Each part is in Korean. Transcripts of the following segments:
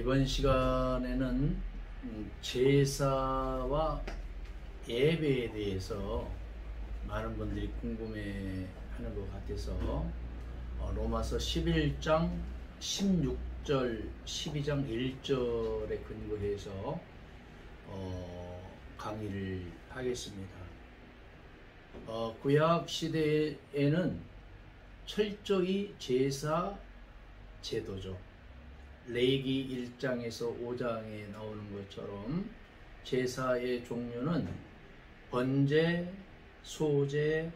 이번 시간에는 제사와 예배에 대해서 많은 분들이 궁금해 하는 것 같아서 로마서 11장 16절 12장 1절에 근거해서 강의를 하겠습니다. 구약 시대에는 철저히 제사 제도죠. 레위기 1장에서 5장에 나오는 것처럼 제사의 종류는 번제, 소제,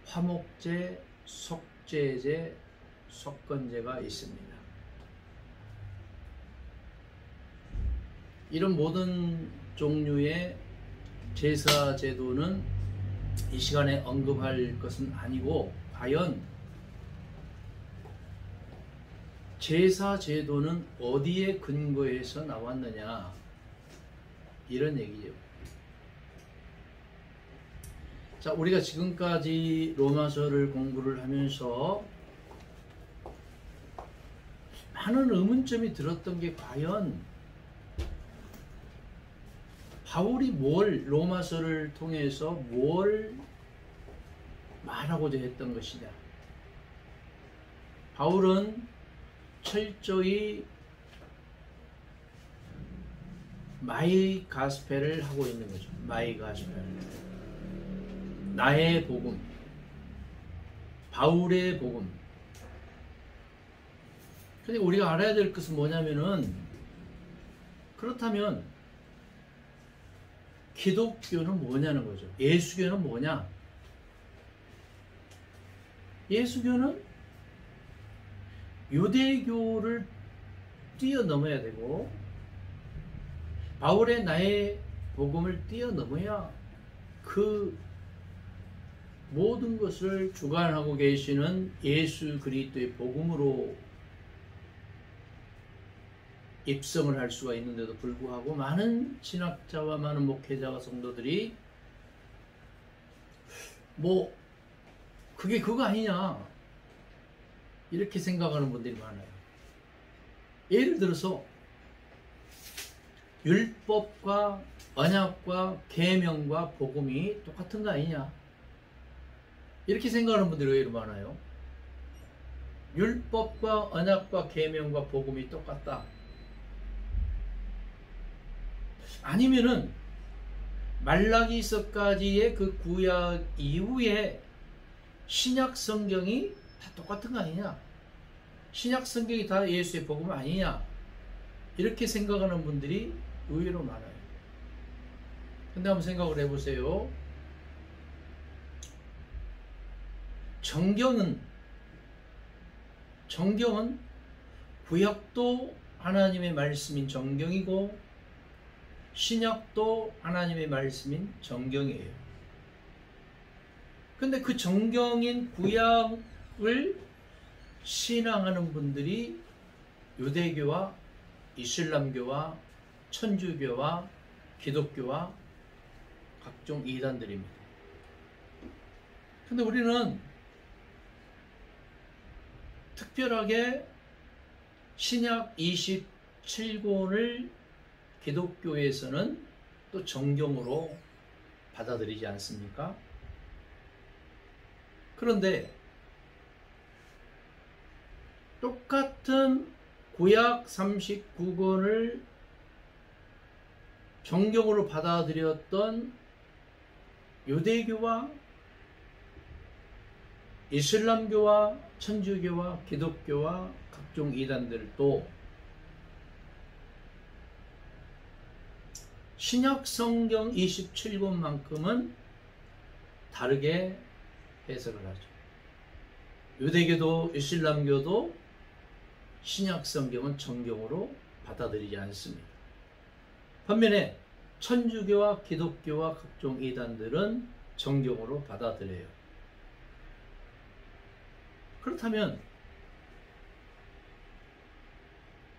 화목제, 속죄제, 속건제가 있습니다. 이런 모든 종류의 제사 제도는 이 시간에 언급할 것은 아니고, 과연 제사 제도는 어디에 근거해서 나왔느냐, 이런 얘기죠. 자, 우리가 지금까지 로마서를 공부를 하면서 많은 의문점이 들었던 게, 과연 바울이 로마서를 통해서 뭘 말하고자 했던 것이냐. 바울은 철저히 마이 가스펠을 하고 있는 거죠. 마이 가스펠, 나의 복음, 바울의 복음. 근데 우리가 알아야 될 것은 뭐냐면은, 그렇다면 기독교는 뭐냐는 거죠. 예수교는 뭐냐? 예수교는 유대교를 뛰어넘어야 되고, 바울의 나의 복음을 뛰어넘어야 그 모든 것을 주관하고 계시는 예수 그리스도의 복음으로 입성을 할 수가 있는데도 불구하고, 많은 신학자와 많은 목회자와 성도들이 그게 그거 아니냐, 이렇게 생각하는 분들이 많아요. 예를 들어서 율법과 언약과 계명과 복음이 똑같은 거 아니냐, 이렇게 생각하는 분들이 왜 이렇게 많아요? 율법과 언약과 계명과 복음이 똑같다. 아니면은 말라기서까지의 그 구약 이후에 신약 성경이 다 똑같은 거 아니냐, 신약 성경이 다 예수의 복음 아니냐, 이렇게 생각하는 분들이 의외로 많아요. 근데 한번 생각을 해보세요. 정경은 구약도 하나님의 말씀인 정경이고, 신약도 하나님의 말씀인 정경이에요. 근데 그 정경인 구약을 신앙하는 분들이 유대교와 이슬람교와 천주교와 기독교와 각종 이단들입니다. 근데 우리는 특별하게 신약 27권을 기독교에서는 또 정경으로 받아들이지 않습니까? 그런데 똑같은 구약 39권을 정경으로 받아들였던 유대교와 이슬람교와 천주교와 기독교와 각종 이단들도 신약 성경 27권만큼은 다르게 해석을 하죠. 유대교도 이슬람교도 신약 성경은 정경으로 받아들이지 않습니다. 반면에 천주교와 기독교와 각종 이단들은 정경으로 받아들여요. 그렇다면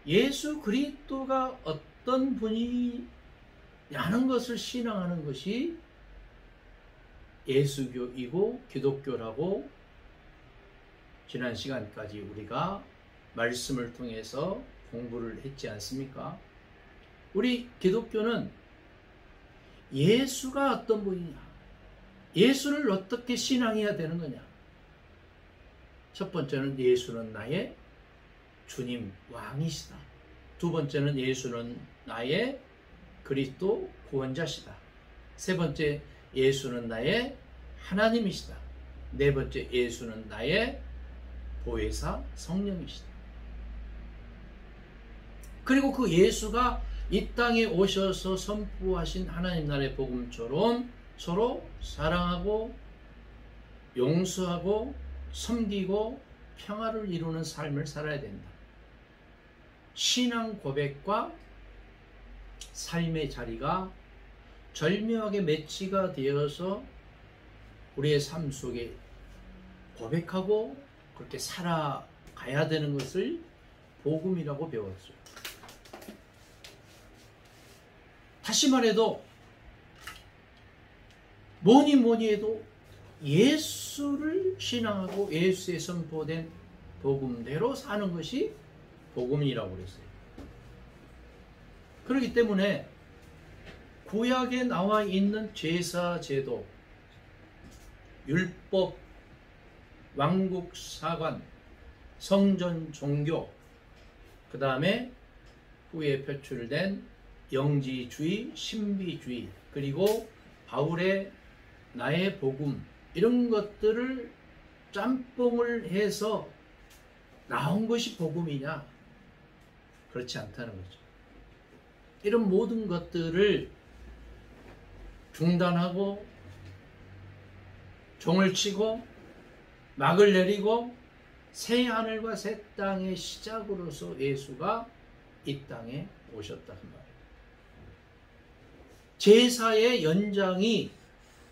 예수 그리스도가 어떤 분이냐는 것을 신앙하는 것이 예수교이고 기독교라고 지난 시간까지 우리가 말씀을 통해서 공부를 했지 않습니까? 우리 기독교는 예수가 어떤 분이냐, 예수를 어떻게 신앙해야 되는 거냐. 첫 번째는 예수는 나의 주님 왕이시다. 두 번째는 예수는 나의 그리스도 구원자시다. 세 번째, 예수는 나의 하나님이시다. 네 번째, 예수는 나의 보혜사 성령이시다. 그리고 그 예수가 이 땅에 오셔서 선포하신 하나님 나라의 복음처럼 서로 사랑하고 용서하고 섬기고 평화를 이루는 삶을 살아야 된다. 신앙 고백과 삶의 자리가 절묘하게 매치가 되어서 우리의 삶 속에 고백하고 그렇게 살아가야 되는 것을 복음이라고 배웠어요. 다시 말해도 뭐니 해도 예수를 신앙하고 예수의 선포된 복음대로 사는 것이 복음이라고 그랬어요. 그렇기 때문에 구약에 나와 있는 제사 제도, 율법, 왕국 사관, 성전 종교, 그 다음에 후에 표출된 영지주의, 신비주의, 그리고 바울의 나의 복음, 이런 것들을 짬뽕을 해서 나온 것이 복음이냐? 그렇지 않다는 거죠. 이런 모든 것들을 중단하고 종을 치고 막을 내리고 새 하늘과 새 땅의 시작으로서 예수가 이 땅에 오셨다 그 말이에요. 제사의 연장이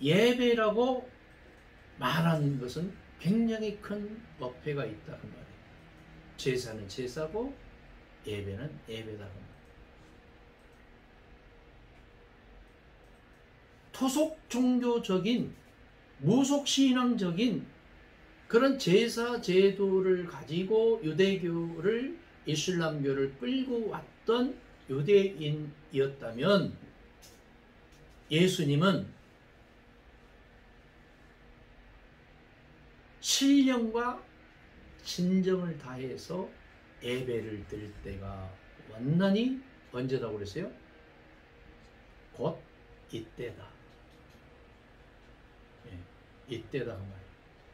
예배라고 말하는 것은 굉장히 큰 어폐가 있다 그 말이에요. 제사는 제사고 예배는 예배다 그 말이에요. 토속 종교적인 무속 신앙적인 그런 제사 제도를 가지고 유대교를 이슬람교를 끌고 왔던 유대인이었다면 예수님은 신령과 진정을 다해서 예배를 드릴 때가 완전히 언제라고 그랬어요? 곧 이때다. 이때다 그 말이에요.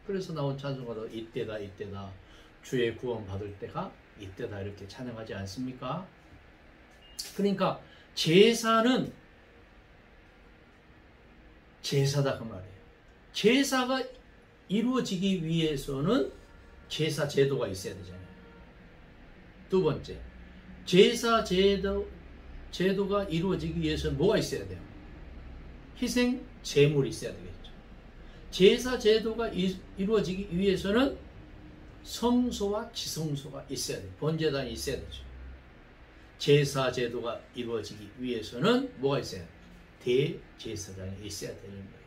그래서 나온 찬송가도 이때다 이때다, 주의 구원 받을 때가 이때다, 이렇게 찬양하지 않습니까? 그러니까 제사는 제사다 그 말이에요. 제사가 이루어지기 위해서는 제사 제도가 있어야 되잖아요. 두 번째, 제사 제도가 이루어지기 위해서는 뭐가 있어야 돼요? 희생 제물이 있어야 되겠죠. 제사 제도가 이루어지기 위해서는 성소와 지성소가 있어야 돼요. 번제단이 있어야 되죠. 제사 제도가 이루어지기 위해서는 뭐가 있어야 돼요? 대제사장이 있어야 되는 거예요.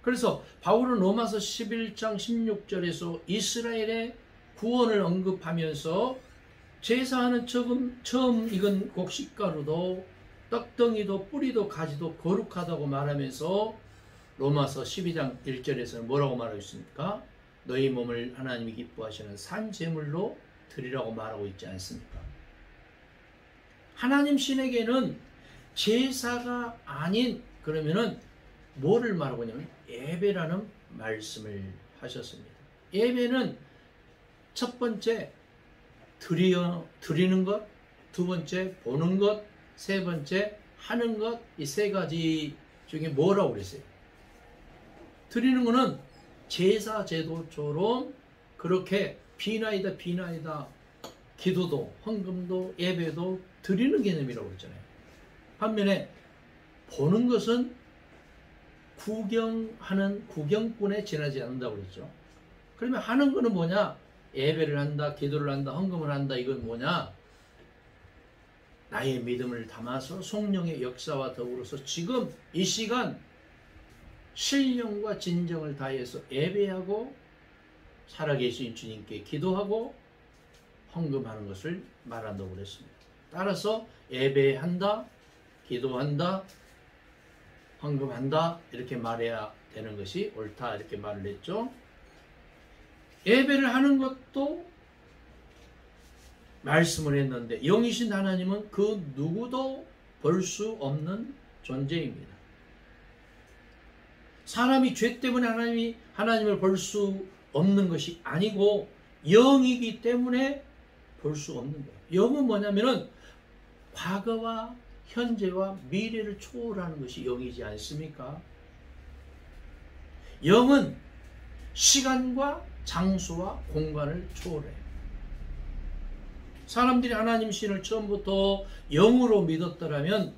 그래서 바울은 로마서 11장 16절에서 이스라엘의 구원을 언급하면서 제사하는 처음 익은 곡식가루도 떡덩이도 뿌리도 가지도 거룩하다고 말하면서 로마서 12장 1절에서는 뭐라고 말하고 있습니까? 너희 몸을 하나님이 기뻐하시는 산 제물로 드리라고 말하고 있지 않습니까? 하나님 신에게는 제사가 아닌, 그러면은 뭐를 말하고 있냐면 예배라는 말씀을 하셨습니다. 예배는 첫 번째 드리는 것, 두 번째 보는 것, 세 번째 하는 것, 이 세 가지 중에 뭐라고 그랬어요? 드리는 거는 제사 제도처럼 그렇게 비나이다 기도도 헌금도 예배도 드리는 개념이라고 그랬잖아요. 반면에 보는 것은 구경꾼에 지나지 않는다고 그랬죠. 그러면 하는 거는 뭐냐? 예배를 한다, 기도를 한다, 헌금을 한다. 이건 뭐냐? 나의 믿음을 담아서 성령의 역사와 더불어서 지금 이 시간 신령과 진정을 다해서 예배하고 살아계신 주님께 기도하고 헌금하는 것을 말한다고 그랬습니다. 따라서 예배한다, 기도한다, 헌금한다 이렇게 말해야 되는 것이 옳다 이렇게 말을 했죠. 예배를 하는 것도 말씀을 했는데 영이신 하나님은 그 누구도 볼 수 없는 존재입니다. 사람이 죄 때문에 하나님을 볼 수 없는 것이 아니고 영이기 때문에 볼 수 없는 거예요. 영은 뭐냐면은 과거와 현재와 미래를 초월하는 것이 영이지 않습니까? 영은 시간과 장소와 공간을 초월해요. 사람들이 하나님 신을 처음부터 영으로 믿었더라면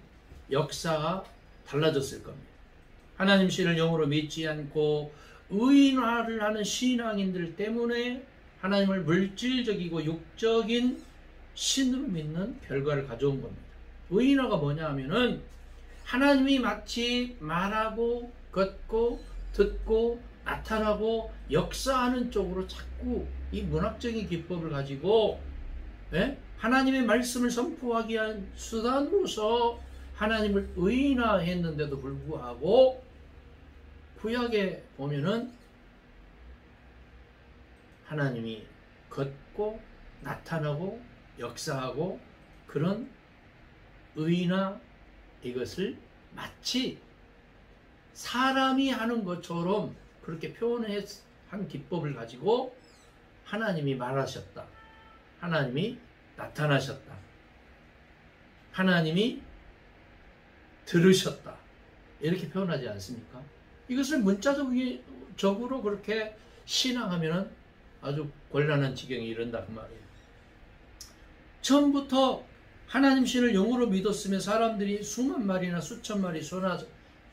역사가 달라졌을 겁니다. 하나님 신을 영으로 믿지 않고 의인화를 하는 신앙인들 때문에 하나님을 물질적이고 육적인 신으로 믿는 결과를 가져온 겁니다. 의인화가 뭐냐 하면은 하나님이 마치 말하고 걷고 듣고 나타나고 역사하는 쪽으로 자꾸 이 문학적인 기법을 가지고 하나님의 말씀을 선포하기 위한 수단으로서 하나님을 의인화했는데도 불구하고 구약에 보면은 하나님이 걷고 나타나고 역사하고 그런 의인화 이것을 마치 사람이 하는 것처럼 그렇게 표현한 기법을 가지고 하나님이 말하셨다. 하나님이 나타나셨다. 하나님이 들으셨다. 이렇게 표현하지 않습니까? 이것을 문자적으로 그렇게 신앙하면 아주 곤란한 지경에 이른다 그 말이에요. 처음부터 하나님 신을 영으로 믿었으면 사람들이 수만 마리나 수천 마리 소나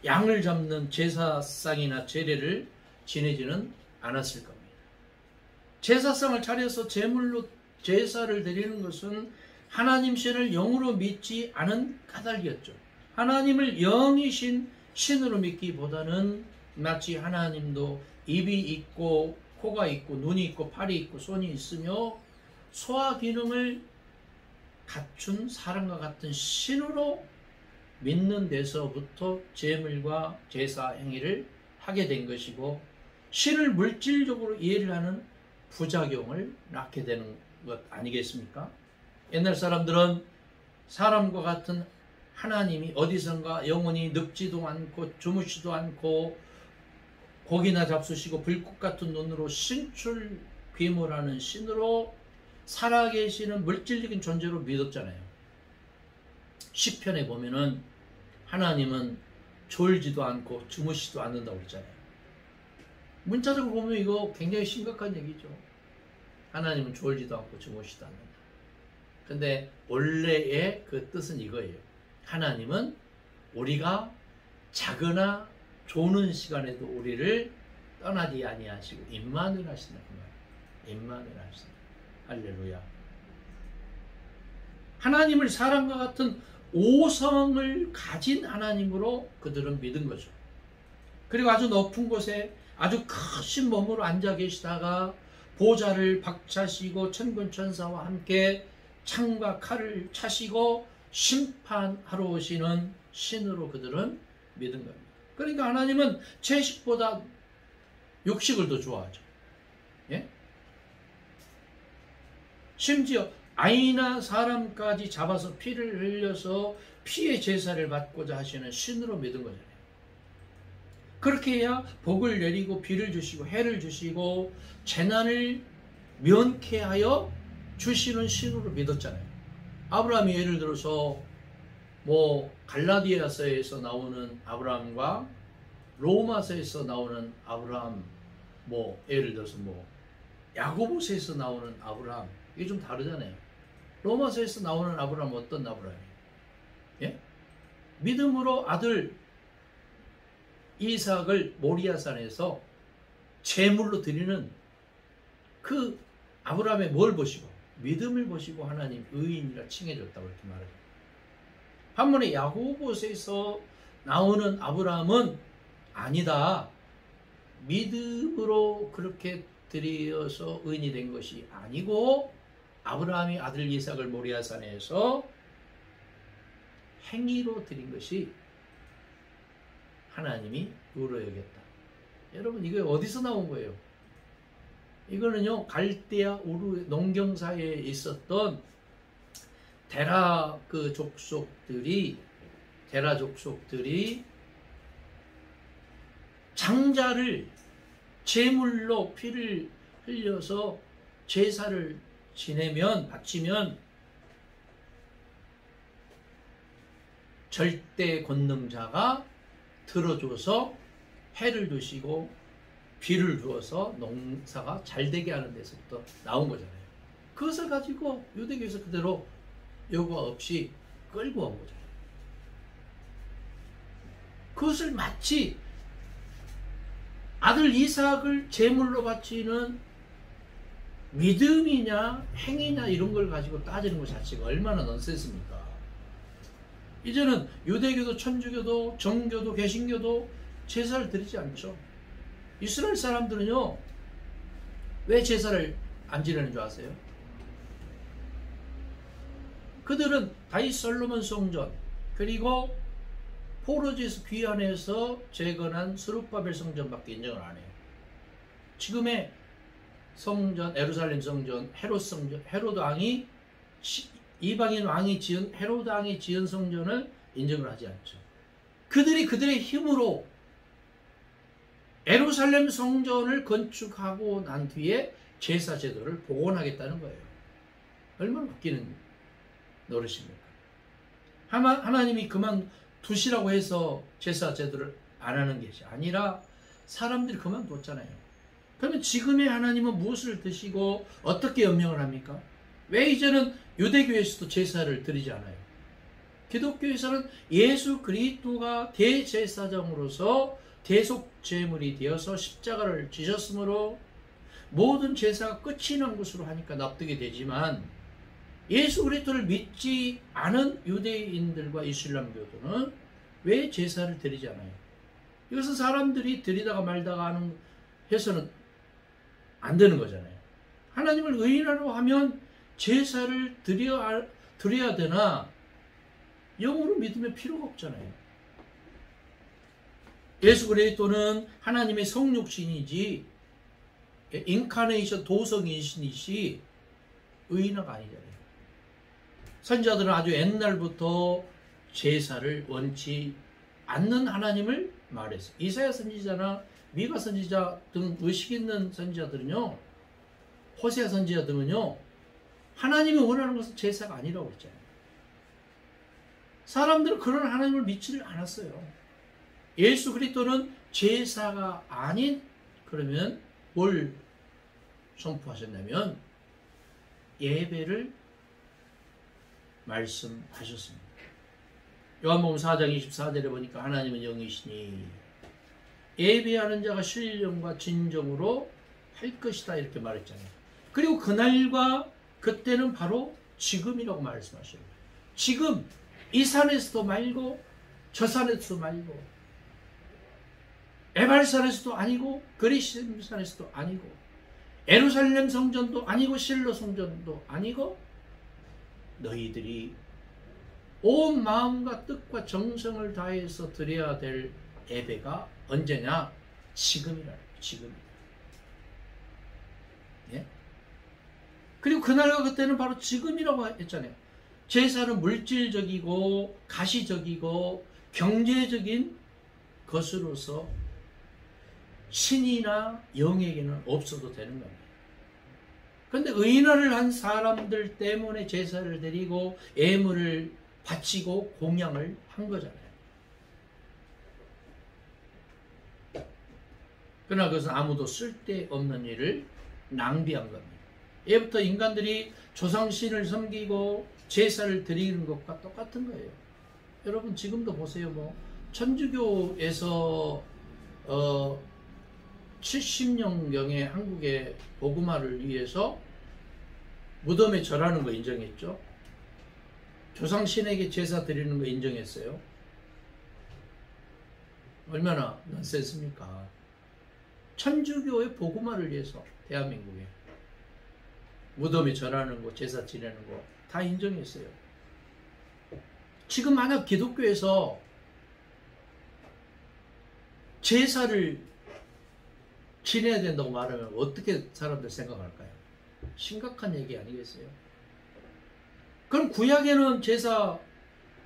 양을 잡는 제사상이나 제례를 지내지는 않았을 겁니다. 제사상을 차려서 제물로 제사를 드리는 것은 하나님 신을 영으로 믿지 않은 까닭이었죠. 하나님을 영이신 신으로 믿기보다는 마치 하나님도 입이 있고 코가 있고 눈이 있고 팔이 있고 손이 있으며 소화 기능을 갖춘 사람과 같은 신으로 믿는 데서부터 제물과 제사 행위를 하게 된 것이고 신을 물질적으로 이해를 하는 부작용을 낳게 되는 것 아니겠습니까? 옛날 사람들은 사람과 같은 하나님이 어디선가 영원히 늙지도 않고 주무시도 않고 고기나 잡수시고 불꽃 같은 눈으로 신출 귀몰하는 신으로 살아계시는 물질적인 존재로 믿었잖아요. 시편에 보면은 하나님은 졸지도 않고 주무시지도 않는다고 그랬잖아요. 문자적으로 보면 이거 굉장히 심각한 얘기죠. 하나님은 졸지도 않고 주무시지도 않는다. 근데 원래의 그 뜻은 이거예요. 하나님은 우리가 자거나 조는 시간에도 우리를 떠나지 아니하시고 임마누엘 하신다 그 말이에요. 임마누엘 하신다. 할렐루야. 하나님을 사람과 같은 오성을 가진 하나님으로 그들은 믿은 거죠. 그리고 아주 높은 곳에 아주 크신 몸으로 앉아 계시다가 보좌를 박차시고 천군천사와 함께 창과 칼을 차시고 심판하러 오시는 신으로 그들은 믿은 겁니다. 그러니까 하나님은 채식보다 육식을 더 좋아하죠. 예? 심지어 아이나 사람까지 잡아서 피를 흘려서 피의 제사를 받고자 하시는 신으로 믿은 거잖아요. 그렇게 해야 복을 내리고 비를 주시고 해를 주시고 재난을 면케하여 주시는 신으로 믿었잖아요. 아브라함이 예를 들어서 갈라디아서에서 나오는 아브라함과 로마서에서 나오는 아브라함, 예를 들어서 야고보서에서 나오는 아브라함, 이게 좀 다르잖아요. 로마서에서 나오는 아브라함은 어떤 아브라함이에요? 예? 믿음으로 아들 이삭을 모리아산에서 제물로 드리는 그 아브라함의 뭘 보시고? 믿음을 보시고 하나님 의인이라 칭해줬다고 이렇게 말해요. 반면에 야고보서에서 나오는 아브라함은 아니다. 믿음으로 그렇게 드려서 의인이 된 것이 아니고 아브라함이 아들 이삭을 모리아산에서 행위로 드린 것이 하나님이 의로 여겼다. 여러분 이거 어디서 나온 거예요? 이거는요 갈대아 우르 농경사에 있었던 데라 족속들이 장자를 제물로 피를 흘려서 제사를 바치면 절대 권능자가 들어줘서 해를 두시고 비를 주어서 농사가 잘 되게 하는 데서부터 나온 거잖아요. 그것을 가지고 유대교에서 그대로 여과 없이 끌고 온 거잖아요. 그것을 마치 아들 이삭을 제물로 바치는 믿음이냐 행위냐 이런 걸 가지고 따지는 것 자체가 얼마나 넌센스입니까? 이제는 유대교도 천주교도 정교도 개신교도 제사를 드리지 않죠. 이스라엘 사람들은요 왜 제사를 안 지내는 줄 아세요? 그들은 다윗 솔로몬 성전 그리고 포로지에서 귀환해서 재건한 스룹바벨 성전밖에 인정을 안 해요. 지금의 성전, 예루살렘 성전, 헤롯 왕이 이방인 왕이 지은 헤롯 왕이 지은 성전을 인정을 하지 않죠. 그들의 힘으로 예루살렘 성전을 건축하고 난 뒤에 제사 제도를 복원하겠다는 거예요. 얼마나 웃기는 노릇입니까? 하나님이 그만 두시라고 해서 제사 제도를 안 하는 것이 아니라 사람들이 그만뒀잖아요. 그러면 지금의 하나님은 무엇을 드시고 어떻게 연명을 합니까? 왜 이제는 유대교에서도 제사를 드리지 않아요? 기독교에서는 예수 그리스도가 대제사장으로서 대속제물이 되어서 십자가를 지셨으므로 모든 제사가 끝이 난 것으로 하니까 납득이 되지만 예수 그리스도를 믿지 않은 유대인들과 이슬람교도는 왜 제사를 드리지 않아요? 이것은 사람들이 드리다가 말다가 해서는 안 되는 거잖아요. 하나님을 의인하려 하면 제사를 드려야 되나 영으로 믿으면 필요가 없잖아요. 예수 그리스도는 하나님의 성육신이지 인카네이션 도성이신이시 의인화가 아니잖아요. 선지자들은 아주 옛날부터 제사를 원치 않는 하나님을 말했어요. 이사야 선지자나 미가 선지자 등 의식 있는 선지자들은요, 호세아 선지자 등은요, 하나님이 원하는 것은 제사가 아니라고 했잖아요. 사람들은 그런 하나님을 믿지를 않았어요. 예수 그리스도는 제사가 아닌, 그러면 뭘 선포하셨냐면 예배를 말씀하셨습니다. 요한복음 4장 24절에 보니까 하나님은 영이시니 예배하는 자가 신령과 진정으로 할 것이다 이렇게 말했잖아요. 그리고 그날과 그때는 바로 지금이라고 말씀하셔요. 지금 이 산에서도 말고 저 산에서도 말고 에발산에서도 아니고 그리심 산에서도 아니고 예루살렘 성전도 아니고 실로 성전도 아니고 너희들이 온 마음과 뜻과 정성을 다해서 드려야 될 예배가 언제냐? 지금이라. 지금이다. 예? 그리고 그날과 그때는 바로 지금이라고 했잖아요. 제사는 물질적이고 가시적이고 경제적인 것으로서 신이나 영에게는 없어도 되는 겁니다. 그런데 의인화를 한 사람들 때문에 제사를 드리고 예물을 바치고 공양을 한 거잖아요. 그러나 그것은 아무도 쓸데없는 일을 낭비한 겁니다. 예부터 인간들이 조상신을 섬기고 제사를 드리는 것과 똑같은 거예요. 여러분 지금도 보세요. 천주교에서 70년경에 한국의 복음화를 위해서 무덤에 절하는 거 인정했죠. 조상신에게 제사 드리는 거 인정했어요. 얼마나 넌센스입니까? 천주교의 복음화를 위해서 대한민국에 무덤에 절하는 거, 제사 지내는 거 다 인정했어요. 지금 만약 기독교에서 제사를 지내야 된다고 말하면 어떻게 사람들 생각할까요? 심각한 얘기 아니겠어요? 그럼 구약에는 제사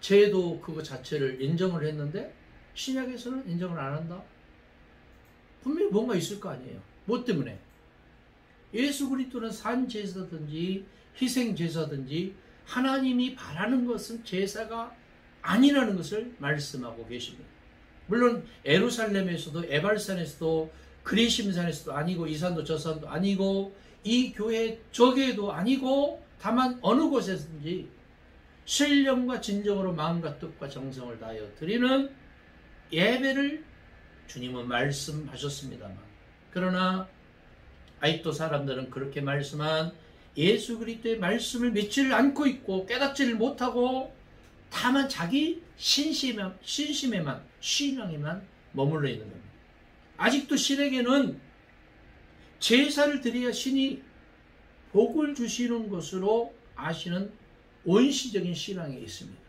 제도 그거 자체를 인정을 했는데 신약에서는 인정을 안 한다? 분명히 뭔가 있을 거 아니에요. 뭐 때문에? 예수 그리스도는 산 제사든지 희생 제사든지 하나님이 바라는 것은 제사가 아니라는 것을 말씀하고 계십니다. 물론 예루살렘에서도 에발산에서도 그리심산에서도 아니고 이 산도 저 산도 아니고 이 교회 저 교회도 아니고 다만 어느 곳에서든지 신령과 진정으로 마음과 뜻과 정성을 다하여 드리는 예배를 주님은 말씀하셨습니다만, 그러나 아직도 사람들은 그렇게 말씀한 예수 그리스도의 말씀을 믿지를 않고 있고 깨닫지를 못하고 다만 자기 신심에만 신앙에만 머물러 있는 겁니다. 아직도 신에게는 제사를 드려야 신이 복을 주시는 것으로 아시는 원시적인 신앙이 있습니다.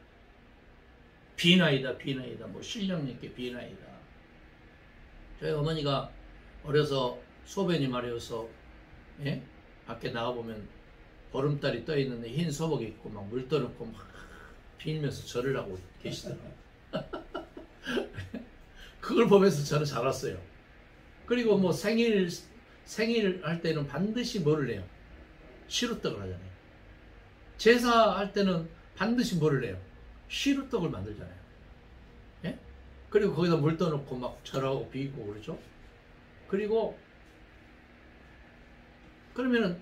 비나이다 비나이다, 뭐 신령님께 비나이다. 저희 어머니가 어려서 소변이 마려워서 밖에 나가보면 보름달이 떠있는데 흰 소복 입고 막 물 떠놓고 막 빌면서 절을 하고 계시더라고요. 그걸 보면서 저는 자랐어요. 그리고 뭐 생일 할 때는 반드시 뭐를 내요? 시루떡을 하잖아요. 제사할 때는 반드시 뭐를 내요? 시루떡을 만들잖아요. 예? 그리고 거기다 물 떠놓고 막 절하고 비고 그러죠. 그리고 그러면은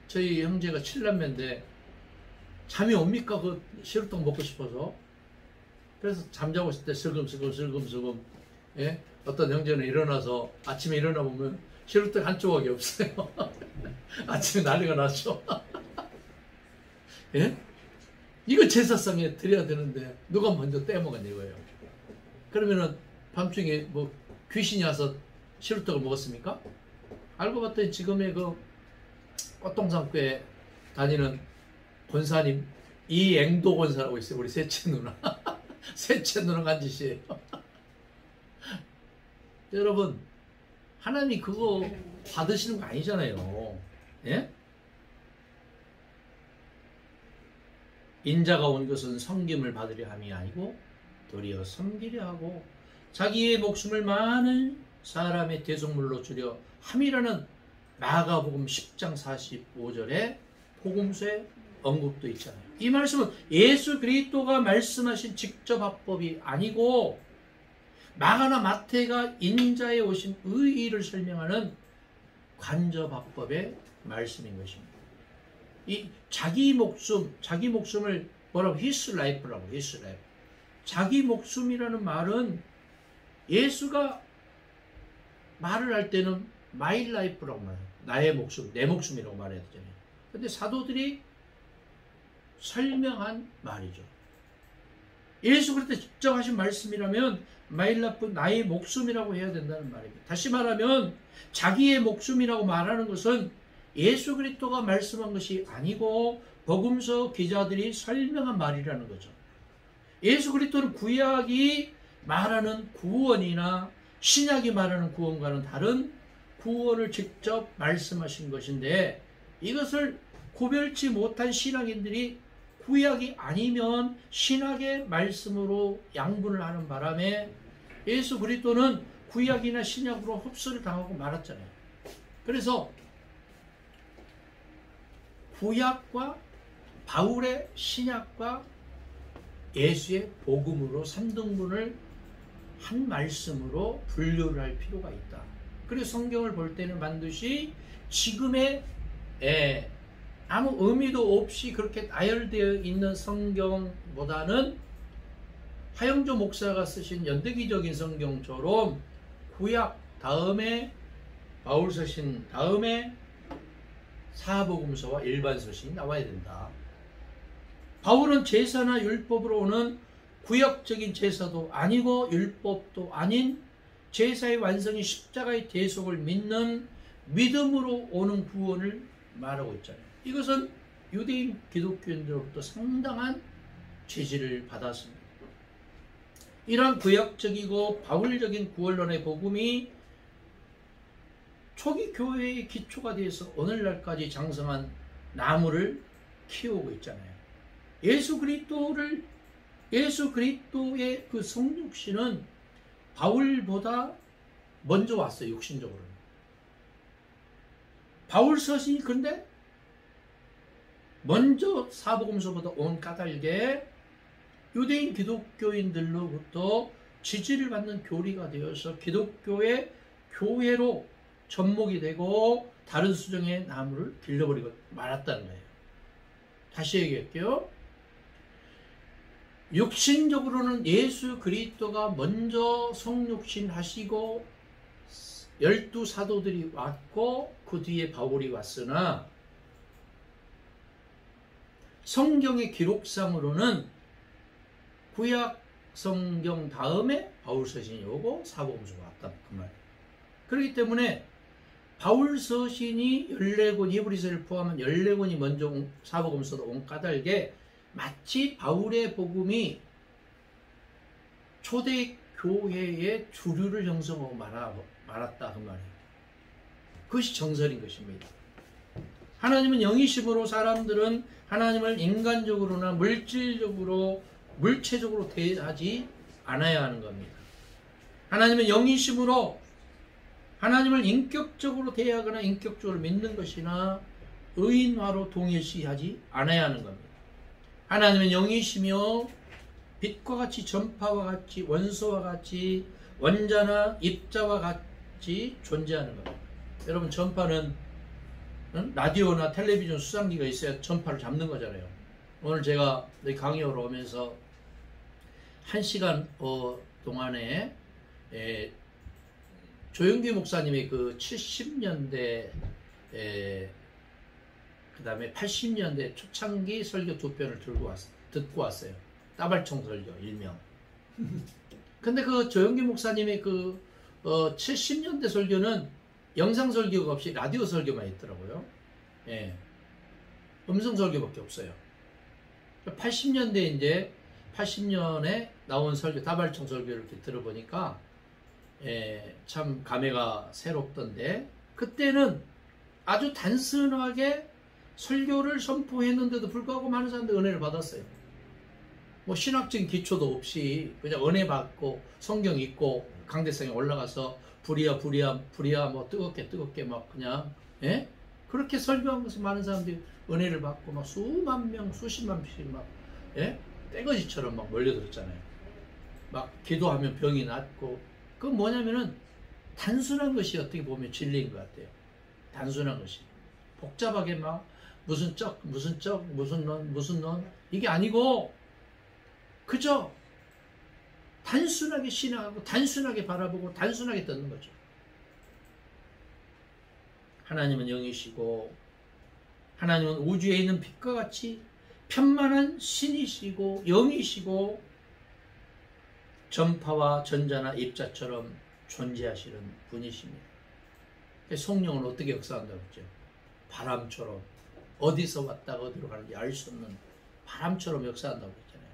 저희 형제가 7남매인데 잠이 옵니까? 그 시루떡 먹고 싶어서. 그래서 잠자고 있을 때 슬금슬금 예? 어떤 형제는 일어나서 아침에 일어나 보면 시루떡 한 조각이 없어요. 아침에 난리가 났죠. 예? 이거 제사상에 드려야 되는데 누가 먼저 떼먹었냐 이거예요. 그러면은 밤중에 뭐 귀신이 와서 시루떡을 먹었습니까? 알고 봤더니 지금의 그 꽃동산교회 다니는 권사님 이앵도 권사라고 있어요. 우리 셋째 누나. 셋째 누나가 한 짓이에요. 여러분, 하나님이 그거 받으시는 거 아니잖아요. 예? 인자가 온 것은 섬김을 받으려 함이 아니고 도리어 섬기려 하고 자기의 목숨을 많은 사람의 대속물로 주려 함이라는 마가복음 10장 45절에 복음서에 언급도 있잖아요. 이 말씀은 예수 그리스도가 말씀하신 직접 합법이 아니고 마가나 마태가 인자에 오신 의의를 설명하는 간접 합법의 말씀인 것입니다. 이 자기 목숨을 뭐라고 his life라고 his life. 자기 목숨이라는 말은 예수가 말을 할 때는 my life라고 말해요. 나의 목숨, 내 목숨이라고 말해야 되잖아요. 근데 사도들이 설명한 말이죠. 예수 그리스도 직접 하신 말씀이라면 my life, 나의 목숨이라고 해야 된다는 말입니다. 다시 말하면 자기의 목숨이라고 말하는 것은 예수 그리스도가 말씀한 것이 아니고 복음서 기자들이 설명한 말이라는 거죠. 예수 그리스도는 구약이 말하는 구원이나 신약이 말하는 구원과는 다른 구원을 직접 말씀하신 것인데 이것을 구별치 못한 신학인들이 구약이 아니면 신학의 말씀으로 양분을 하는 바람에 예수 그리스도는 구약이나 신약으로 흡수를 당하고 말았잖아요. 그래서 구약과 바울의 신약과 예수의 복음으로 3등분을 한 말씀으로 분류를 할 필요가 있다. 그리고 성경을 볼 때는 반드시 지금의 아무 의미도 없이 그렇게 나열되어 있는 성경보다는 하영조 목사가 쓰신 연대기적인 성경처럼 구약 다음에 바울 서신 다음에 사복음서와 일반 서신이 나와야 된다. 바울은 제사나 율법으로 오는 구약적인 제사도 아니고 율법도 아닌 제사의 완성이 십자가의 대속을 믿는 믿음으로 오는 구원을 말하고 있잖아요. 이것은 유대인 기독교인들로부터 상당한 지지를 받았습니다. 이러한 구약적이고 바울적인 구원론의 복음이 초기 교회의 기초가 되어서 오늘날까지 장성한 나무를 키우고 있잖아요. 예수 그리스도의 그 성육신은 바울보다 먼저 왔어요. 육신적으로는. 바울 서신이 그런데 먼저 사복음서보다 온 까닭에 유대인 기독교인들로부터 지지를 받는 교리가 되어서 기독교의 교회로 접목이 되고 다른 수정의 나무를 길러버리고 말았다는 거예요. 다시 얘기할게요. 육신적으로는 예수 그리스도가 먼저 성육신 하시고 12사도들이 왔고 그 뒤에 바울이 왔으나 성경의 기록상으로는 구약 성경 다음에 바울 서신이 오고 사복음서가 왔다 그 말이에요. 그렇기 때문에 바울 서신이 14권, 히브리서를 포함한 14권이 먼저 사복음서도 온 까닭에 마치 바울의 복음이 초대 교회의 주류를 형성하고 말았다 그 말이에요. 그것이 정설인 것입니다. 하나님은 영이심으로 사람들은 하나님을 인간적으로나 물질적으로 물체적으로 대하지 않아야 하는 겁니다. 하나님은 영이심으로 하나님을 인격적으로 대하거나 인격적으로 믿는 것이나 의인화로 동일시하지 않아야 하는 겁니다. 하나님은 영이시며 빛과 같이 전파와 같이 원소와 같이 원자나 입자와 같이 존재하는 겁니다. 여러분 전파는 라디오나 텔레비전 수상기가 있어야 전파를 잡는 거잖아요. 오늘 제가 강의하러 오면서 1시간 동안에 조영규 목사님의 그 70년대 그 다음에 80년대 초창기 설교 2편을 듣고 왔어요. 따발총 설교 일명. 근데 그 조영규 목사님의 그 70년대 설교는 영상 설교가 없이 라디오 설교만 있더라고요. 예. 음성 설교밖에 없어요. 80년에 나온 설교, 다발총 설교를 이렇게 들어보니까 참 감회가 새롭던데, 그때는 아주 단순하게 설교를 선포했는데도 불구하고 많은 사람들이 은혜를 받았어요. 뭐 신학적인 기초도 없이 그냥 은혜 받고 성경 읽고 강대상에 올라가서 부리야 뭐 뜨겁게 막 그냥 그렇게 설교한 것을 많은 사람들이 은혜를 받고 막 수만 명 수십만 명씩 막 떼거지처럼 막 몰려들었잖아요. 막 기도하면 병이 낫고. 그건 뭐냐면은 단순한 것이 어떻게 보면 진리인 것 같아요. 단순한 것이 복잡하게 막 무슨 넌 이게 아니고 그저 단순하게 신앙하고 단순하게 바라보고 단순하게 듣는 거죠. 하나님은 영이시고 하나님은 우주에 있는 빛과 같이 편만한 신이시고 영이시고 전파와 전자나 입자처럼 존재하시는 분이십니다. 성령은 어떻게 역사한다고 했죠? 바람처럼 어디서 왔다가 어디로 가는지 알 수 없는 바람처럼 역사한다고 했잖아요.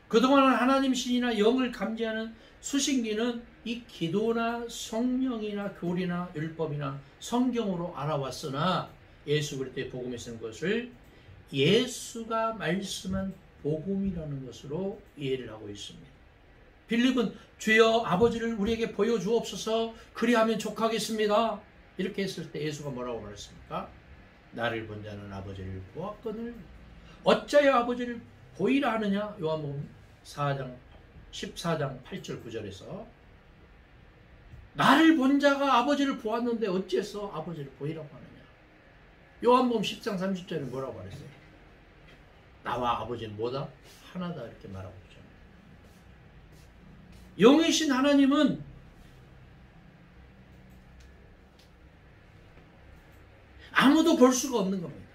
그동안 하나님 신이나 영을 감지하는 수신기는 이 기도나 성령이나 교리나 율법이나 성경으로 알아왔으나 예수 그리스도의 복음에 쓰는 것을 예수가 말씀한 복음이라는 것으로 이해를 하고 있습니다. 빌립은 주여 아버지를 우리에게 보여주옵소서 그리하면 족하겠습니다. 이렇게 했을 때 예수가 뭐라고 말했습니까? 나를 본 자는 아버지를 보았거늘 어찌하여 아버지를 보이라 하느냐? 요한복음 14장 8절 9절에서 나를 본 자가 아버지를 보았는데 어찌해서 아버지를 보이라고 하느냐? 요한복음 10장 30절에 뭐라고 말했어요? 나와 아버지는 뭐다? 하나다 이렇게 말하고 있죠. 영이신 하나님은 아무도 볼 수가 없는 겁니다.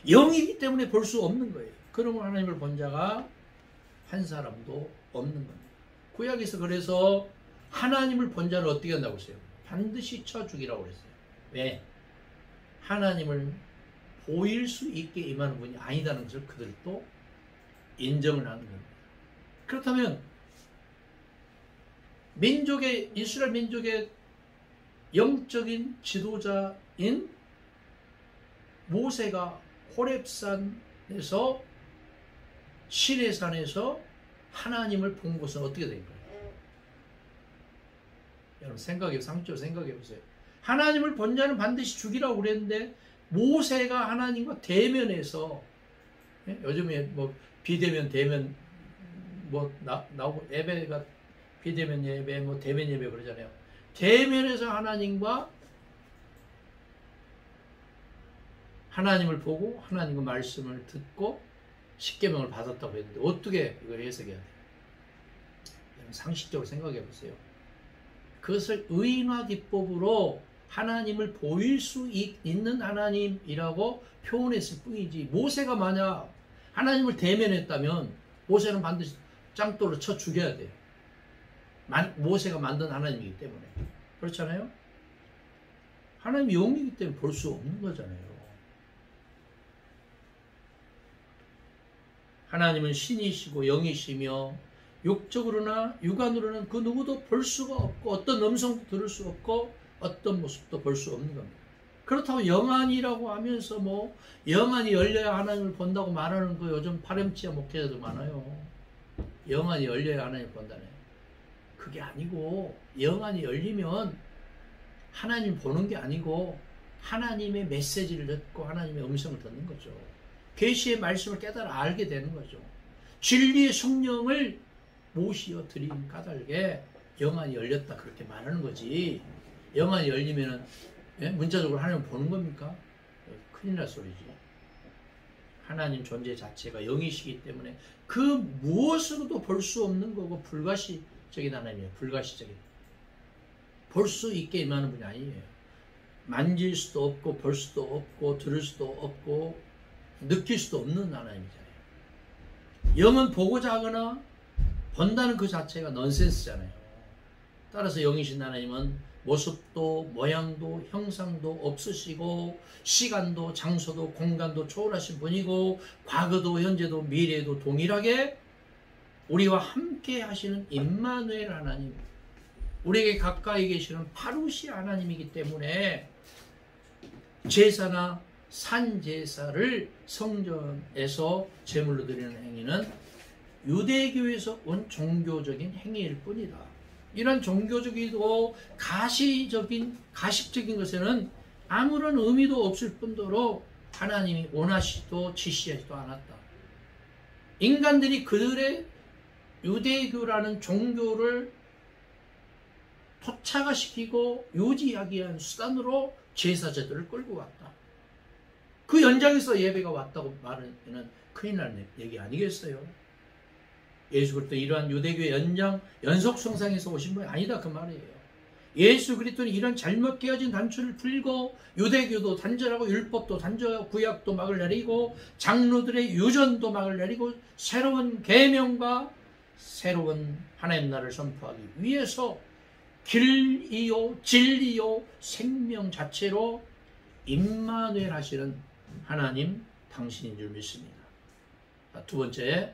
영이기 때문에 볼 수 없는 거예요. 그러면 하나님을 본 자가 한 사람도 없는 겁니다. 구약에서 그래서 하나님을 본 자는 어떻게 한다고 했어요? 반드시 쳐 죽이라고 그랬어요. 왜? 하나님을 보일 수 있게 임하는 분이 아니다는 것을 그들도 인정을 하는 겁니다. 그렇다면 이스라엘 민족의 영적인 지도자인 모세가 호렙산에서 시내산에서 하나님을 본 것은 어떻게 된 거예요? 여러분 상식적으로 생각해 보세요. 하나님을 본 자는 반드시 죽이라고 그랬는데 모세가 하나님과 대면해서, 요즘에 뭐 비대면 대면 뭐 나오고 예배가 비대면 예배 뭐 대면 예배 그러잖아요. 대면에서 하나님을 보고 하나님의 말씀을 듣고 십계명을 받았다고 했는데 어떻게 이걸 해석해야 돼요? 상식적으로 생각해 보세요. 그것을 의인화 기법으로 하나님을 보일 수 있는 하나님이라고 표현했을 뿐이지, 모세가 만약 하나님을 대면했다면 모세는 반드시 짱돌로 쳐 죽여야 돼요. 모세가 만든 하나님이기 때문에. 그렇잖아요? 하나님이 영이기 때문에 볼 수 없는 거잖아요. 하나님은 신이시고 영이시며 육적으로나 육안으로는 그 누구도 볼 수가 없고 어떤 음성도 들을 수 없고 어떤 모습도 볼 수 없는 겁니다. 그렇다고 영안이라고 하면서 뭐 영안이 열려야 하나님을 본다고 말하는 거 요즘 파렴치한 목회자들 많아요. 영안이 열려야 하나님을 본다네. 그게 아니고, 영안이 열리면 하나님 보는 게 아니고 하나님의 메시지를 듣고 하나님의 음성을 듣는 거죠. 계시의 말씀을 깨달아 알게 되는 거죠. 진리의 성령을 모시어 드린 까닭에 영안이 열렸다 그렇게 말하는 거지, 영안이 열리면은 문자적으로 하나님 보는 겁니까? 큰일 날 소리지. 하나님 존재 자체가 영이시기 때문에 그 무엇으로도 볼 수 없는 거고 불가시적인 하나님이에요. 불가시적인. 볼 수 있게 임하는 분이 아니에요. 만질 수도 없고 볼 수도 없고 들을 수도 없고 느낄 수도 없는 하나님이잖아요. 영은 보고자 하거나 본다는 그 자체가 넌센스잖아요. 따라서 영이신 하나님은 모습도 모양도 형상도 없으시고 시간도 장소도 공간도 초월하신 분이고 과거도 현재도 미래도 동일하게 우리와 함께 하시는 임마누엘 하나님, 우리에게 가까이 계시는 파루시 하나님이기 때문에 제사나 산제사를 성전에서 제물로 드리는 행위는 유대교에서 온 종교적인 행위일 뿐이다. 이런 종교적이고 가식적인 것에는 아무런 의미도 없을 뿐더러 하나님이 원하시도 지시하지도 않았다. 인간들이 그들의 유대교라는 종교를 토착화시키고 유지하기 위한 수단으로 제사제도를 끌고 왔다. 그 연장에서 예배가 왔다고 말하면 큰일 나는 얘기 아니겠어요? 예수 그리스도 이러한 유대교의 연속성상에서 오신 분이 아니다 그 말이에요. 예수 그리스도는 이런 잘못 깨어진 단추를 풀고 유대교도 단절하고 율법도 단절하고 구약도 막을 내리고 장로들의 유전도 막을 내리고 새로운 계명과 새로운 하나님 나라를 선포하기 위해서 길이요 진리요 생명 자체로 임마누엘 하시는 하나님 당신인 줄 믿습니다. 두 번째,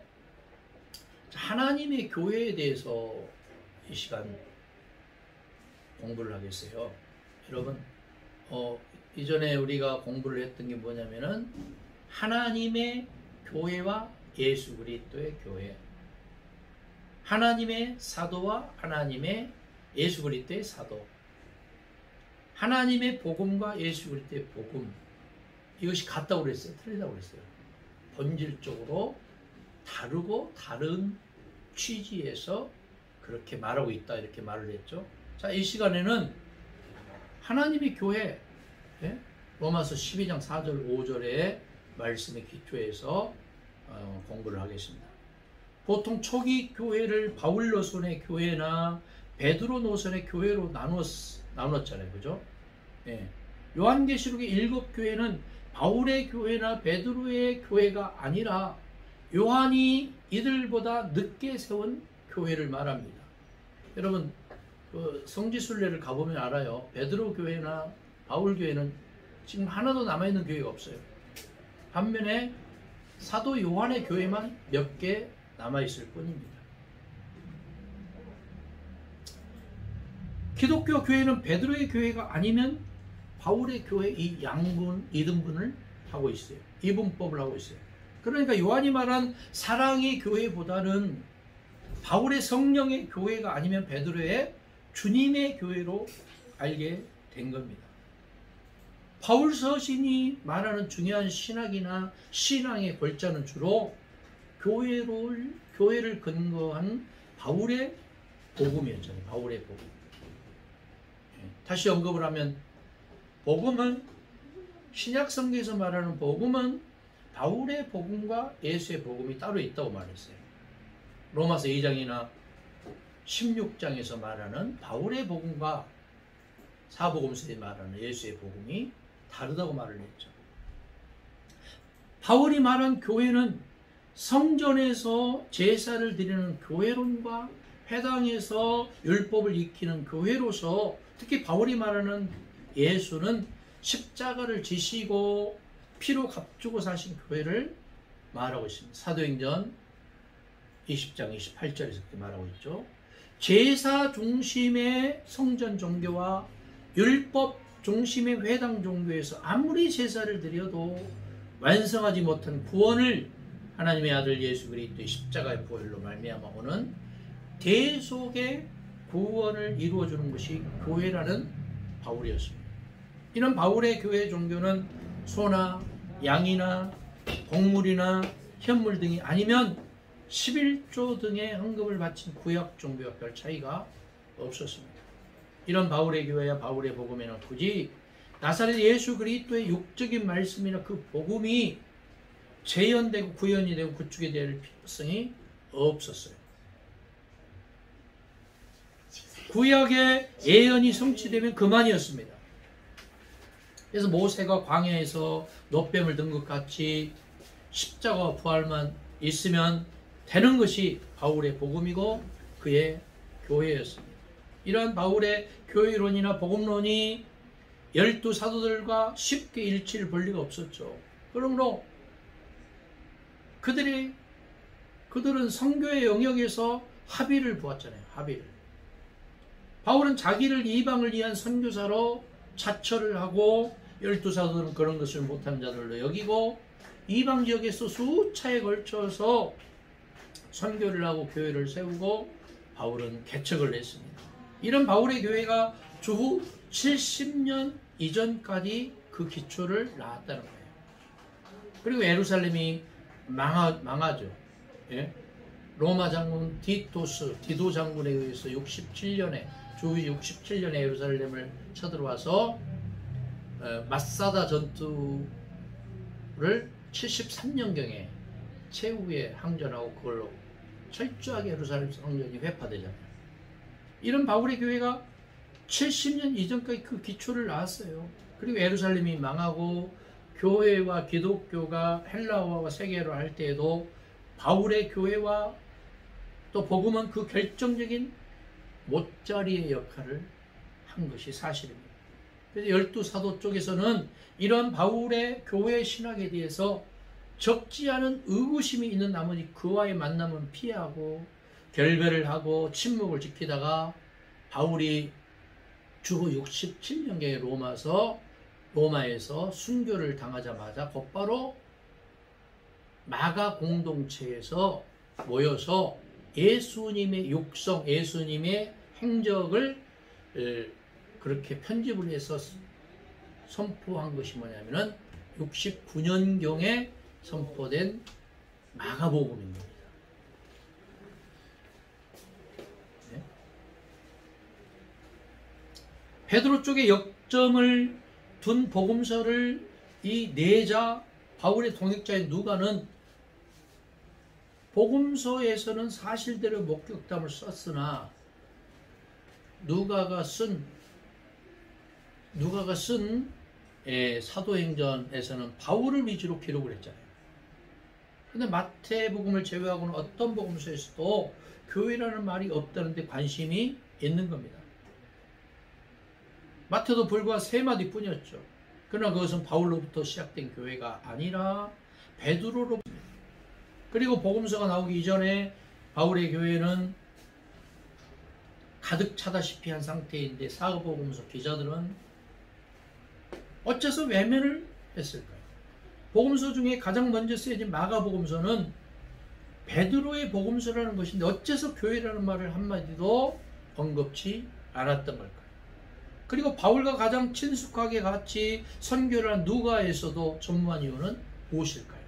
하나님의 교회에 대해서 이 시간 공부를 하겠어요. 여러분, 이전에 우리가 공부를 했던 게 뭐냐면은 하나님의 교회와 예수 그리스도의 교회, 하나님의 사도와 하나님의 예수 그리스도의 사도, 하나님의 복음과 예수 그리스도의 복음, 이것이 같다고 그랬어요? 틀리다고 그랬어요? 본질적으로 다르고 다른 취지에서 그렇게 말하고 있다 이렇게 말을 했죠. 자, 이 시간에는 하나님의 교회, 로마서 12장 4절 5절의 말씀에 기초해서 공부를 하겠습니다. 보통 초기 교회를 바울 노선의 교회나 베드로 노선의 교회로 나눴잖아요. 그죠? 요한계시록의 7교회는 바울의 교회나 베드로의 교회가 아니라 요한이 이들보다 늦게 세운 교회를 말합니다. 여러분, 그 성지순례를 가보면 알아요. 베드로 교회나 바울 교회는 지금 하나도 남아있는 교회가 없어요. 반면에 사도 요한의 교회만 몇 개 남아있을 뿐입니다. 기독교 교회는 베드로의 교회가 아니면 바울의 교회 이 양분, 이등분을 하고 있어요. 이분법을 하고 있어요. 그러니까 요한이 말한 사랑의 교회보다는 바울의 성령의 교회가 아니면 베드로의 주님의 교회로 알게 된 겁니다. 바울 서신이 말하는 중요한 신학이나 신앙의 골자는 주로 교회를 근거한 바울의 복음이었잖아요. 바울의 복음. 다시 언급을 하면 복음은 신약 성경에서 말하는 복음은 바울의 복음과 예수의 복음이 따로 있다고 말했어요. 로마서 2장이나 16장에서 말하는 바울의 복음과 사복음서에 말하는 예수의 복음이 다르다고 말을 했죠. 바울이 말한 교회는 성전에서 제사를 드리는 교회론과 회당에서 율법을 익히는 교회로서 특히 바울이 말하는 예수는 십자가를 지시고 피로 값주고 사신 교회를 말하고 있습니다. 사도행전 20장 28절에서 그렇게 말하고 있죠. 제사 중심의 성전 종교와 율법 중심의 회당 종교에서 아무리 제사를 드려도 완성하지 못한 구원을 하나님의 아들 예수 그리스도의 십자가의 보혈로 말미암아 오는 대속의 구원을 이루어주는 것이 교회라는 바울이었습니다. 이런 바울의 교회 종교는 소나 양이나 곡물이나 현물 등이 아니면 11조 등의 헌금을 바친 구약 종교와 별 차이가 없었습니다. 이런 바울의 교회와 바울의 복음에는 굳이 나사렛 예수 그리스도의 육적인 말씀이나 그 복음이 재현되고 구현이 되고 구축이 될 필요성이 없었어요. 구약의 예언이 성취되면 그만이었습니다. 그래서 모세가 광야에서 놋뱀을 든 것 같이 십자가와 부활만 있으면 되는 것이 바울의 복음이고 그의 교회였습니다. 이러한 바울의 교회론이나 복음론이 12사도들과 쉽게 일치를 볼 리가 없었죠. 그러므로 그들은 성교의 영역에서 합의를 보았잖아요. 합의를. 바울은 자기를 이방을 위한 선교사로 자처를 하고 12사도들은 그런 것을 못한 자들로 여기고 이방 지역에서 수차에 걸쳐서 선교를 하고 교회를 세우고 바울은 개척을 했습니다. 이런 바울의 교회가 주후 70년 이전까지 그 기초를 낳았다는 거예요. 그리고 예루살렘이 망하죠. 예? 로마 장군 디도 장군에 의해서 67년에 주후 67년에 예루살렘을 쳐들어와서 마사다 전투를 73년경에 최후에 항전하고 그걸로 철저하게 예루살렘 성전이 회파되잖아요. 이런 바울의 교회가 70년 이전까지 그 기초를 낳았어요. 그리고 예루살렘이 망하고 교회와 기독교가 헬라어와 세계로 할 때에도 바울의 교회와 또 복음은 그 결정적인 못자리의 역할을 한 것이 사실입니다. 그래서 12사도 쪽에서는 이런 바울의 교회 신학에 대해서 적지 않은 의구심이 있는 나머지 그와의 만남은 피하고 결별을 하고 침묵을 지키다가 바울이 주후 67년경에 로마에서 순교를 당하자마자 곧바로 마가 공동체에서 모여서 예수님의 육성, 예수님의 행적을 그렇게 편집을 해서 선포한 것이 뭐냐면은 69년경에 선포된 마가복음입니다. 네. 베드로 쪽에 역점을 둔 복음서를 이 내자 바울의 동역자인 누가는 복음서에서는 사실대로 목격담을 썼으나 누가가 쓴 사도행전에서는 바울을 위주로 기록을 했잖아요. 근데 마태복음을 제외하고는 어떤 복음서에서도 교회라는 말이 없다는 데 관심이 있는 겁니다. 마태도 불과 3마디뿐이었죠. 그러나 그것은 바울로부터 시작된 교회가 아니라 베드로로부터. 그리고 복음서가 나오기 이전에 바울의 교회는 가득 차다시피 한 상태인데 사복음서 기자들은 어째서 외면을 했을까요? 복음서 중에 가장 먼저 쓰여진 마가복음서는 베드로의 복음서라는 것인데 어째서 교회라는 말을 한마디도 언급치 않았던 걸까요? 그리고 바울과 가장 친숙하게 같이 선교를 한 누가에서도 전무한 이유는 무엇일까요?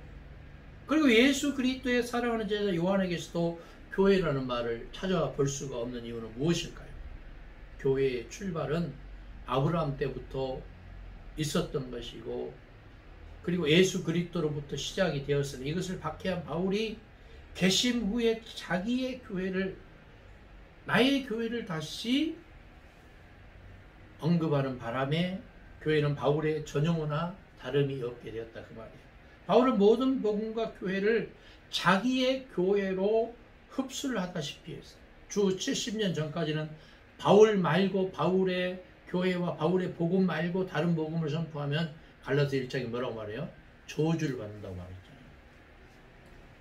그리고 예수 그리스도의 사랑하는 제자 요한에게서도 교회라는 말을 찾아볼 수가 없는 이유는 무엇일까요? 교회의 출발은 아브라함 때부터 있었던 것이고 그리고 예수 그리스도로부터 시작이 되었으니 이것을 박해한 바울이 개심 후에 자기의 교회를 나의 교회를 다시 언급하는 바람에 교회는 바울의 전용어나 다름이 없게 되었다 그 말이에요. 바울은 모든 복음과 교회를 자기의 교회로 흡수를 하다시피 했어요. 주 70년 전까지는 바울 말고 바울의 교회와 바울의 복음 말고 다른 복음을 선포하면 갈라디아 1장에 뭐라고 말해요? 저주를 받는다고 말했잖아요.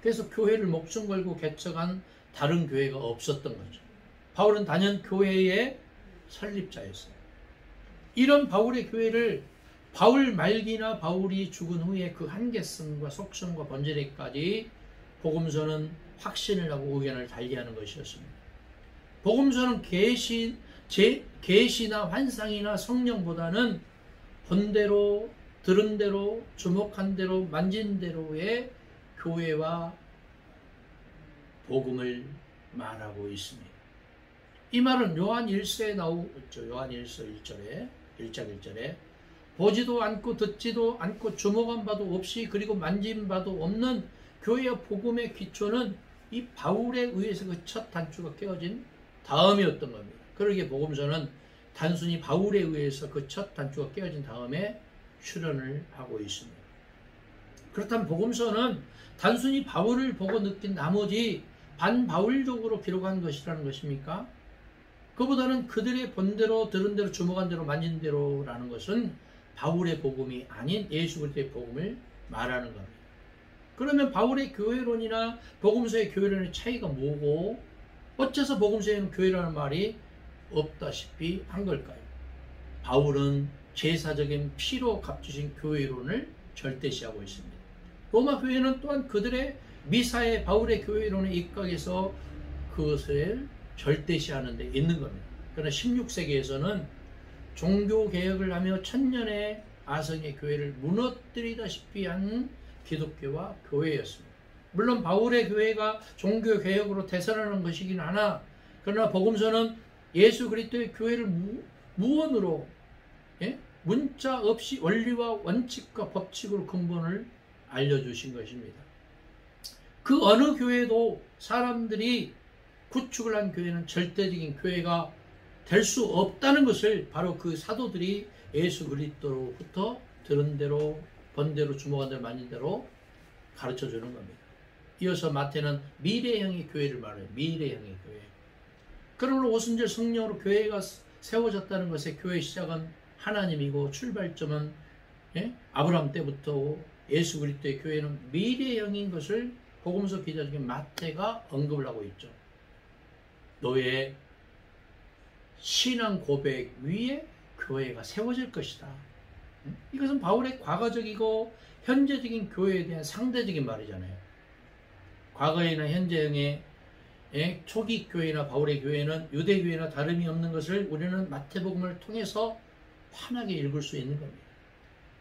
그래서 교회를 목숨 걸고 개척한 다른 교회가 없었던 거죠. 바울은 단연 교회의 설립자였어요. 이런 바울의 교회를 바울 말기나 바울이 죽은 후에 그 한계성과 속성과 번제례까지 복음서는 확신을 하고 의견을 달리하는 것이었습니다. 복음서는 계시나 환상이나 성령보다는 본 대로, 들은 대로, 주목한 대로, 만진 대로의 교회와 복음을 말하고 있습니다. 이 말은 요한 1서에 나오죠. 요한 1서 1장 1절에 보지도 않고 듣지도 않고 주목한 바도 없이 그리고 만진 바도 없는 교회와 복음의 기초는 이 바울에 의해서 그 첫 단추가 깨어진 다음이었던 겁니다. 그러기에 복음서는 단순히 바울에 의해서 그 첫 단추가 깨어진 다음에 출현을 하고 있습니다. 그렇다면 복음서는 단순히 바울을 보고 느낀 나머지 반바울적으로 기록한 것이라는 것입니까? 그보다는 그들의 본 대로, 들은 대로, 주목한 대로, 만진 대로라는 것은 바울의 복음이 아닌 예수 그리스도의 복음을 말하는 겁니다. 그러면 바울의 교회론이나 복음서의 교회론의 차이가 뭐고 어째서 복음서에는 교회라는 말이 없다시피 한 걸까요? 바울은 제사적인 피로 값주신 교회론을 절대시하고 있습니다. 로마 교회는 또한 그들의 미사의 바울의 교회론에 입각해서 그것을 절대시하는 데 있는 겁니다. 그러나 16세기에서는 종교개혁을 하며 천년의 아성의 교회를 무너뜨리다시피 한 기독교와 교회였습니다. 물론 바울의 교회가 종교개혁으로 대선하는 것이긴 하나 그러나 복음서는 예수 그리스도의 교회를 무언으로 문자 없이 원리와 원칙과 법칙으로 근본을 알려주신 것입니다. 그 어느 교회도 사람들이 구축을 한 교회는 절대적인 교회가 될 수 없다는 것을 바로 그 사도들이 예수 그리스도로부터 들은 대로, 본 대로, 주목한 대로, 만진 대로 가르쳐 주는 겁니다. 이어서 마태는 미래형의 교회를 말해요. 미래형의 교회. 그러므로 오순절 성령으로 교회가 세워졌다는 것의 교회의 시작은 하나님이고 출발점은 아브라함 때부터 예수 그리스도의 교회는 미래형인 것을 복음서 기자 중에 마태가 언급을 하고 있죠. 너의 신앙 고백 위에 교회가 세워질 것이다. 이것은 바울의 과거적이고 현재적인 교회에 대한 상대적인 말이잖아요. 과거에나 현재형의 초기 교회나 바울의 교회는 유대교회나 다름이 없는 것을 우리는 마태복음을 통해서 환하게 읽을 수 있는 겁니다.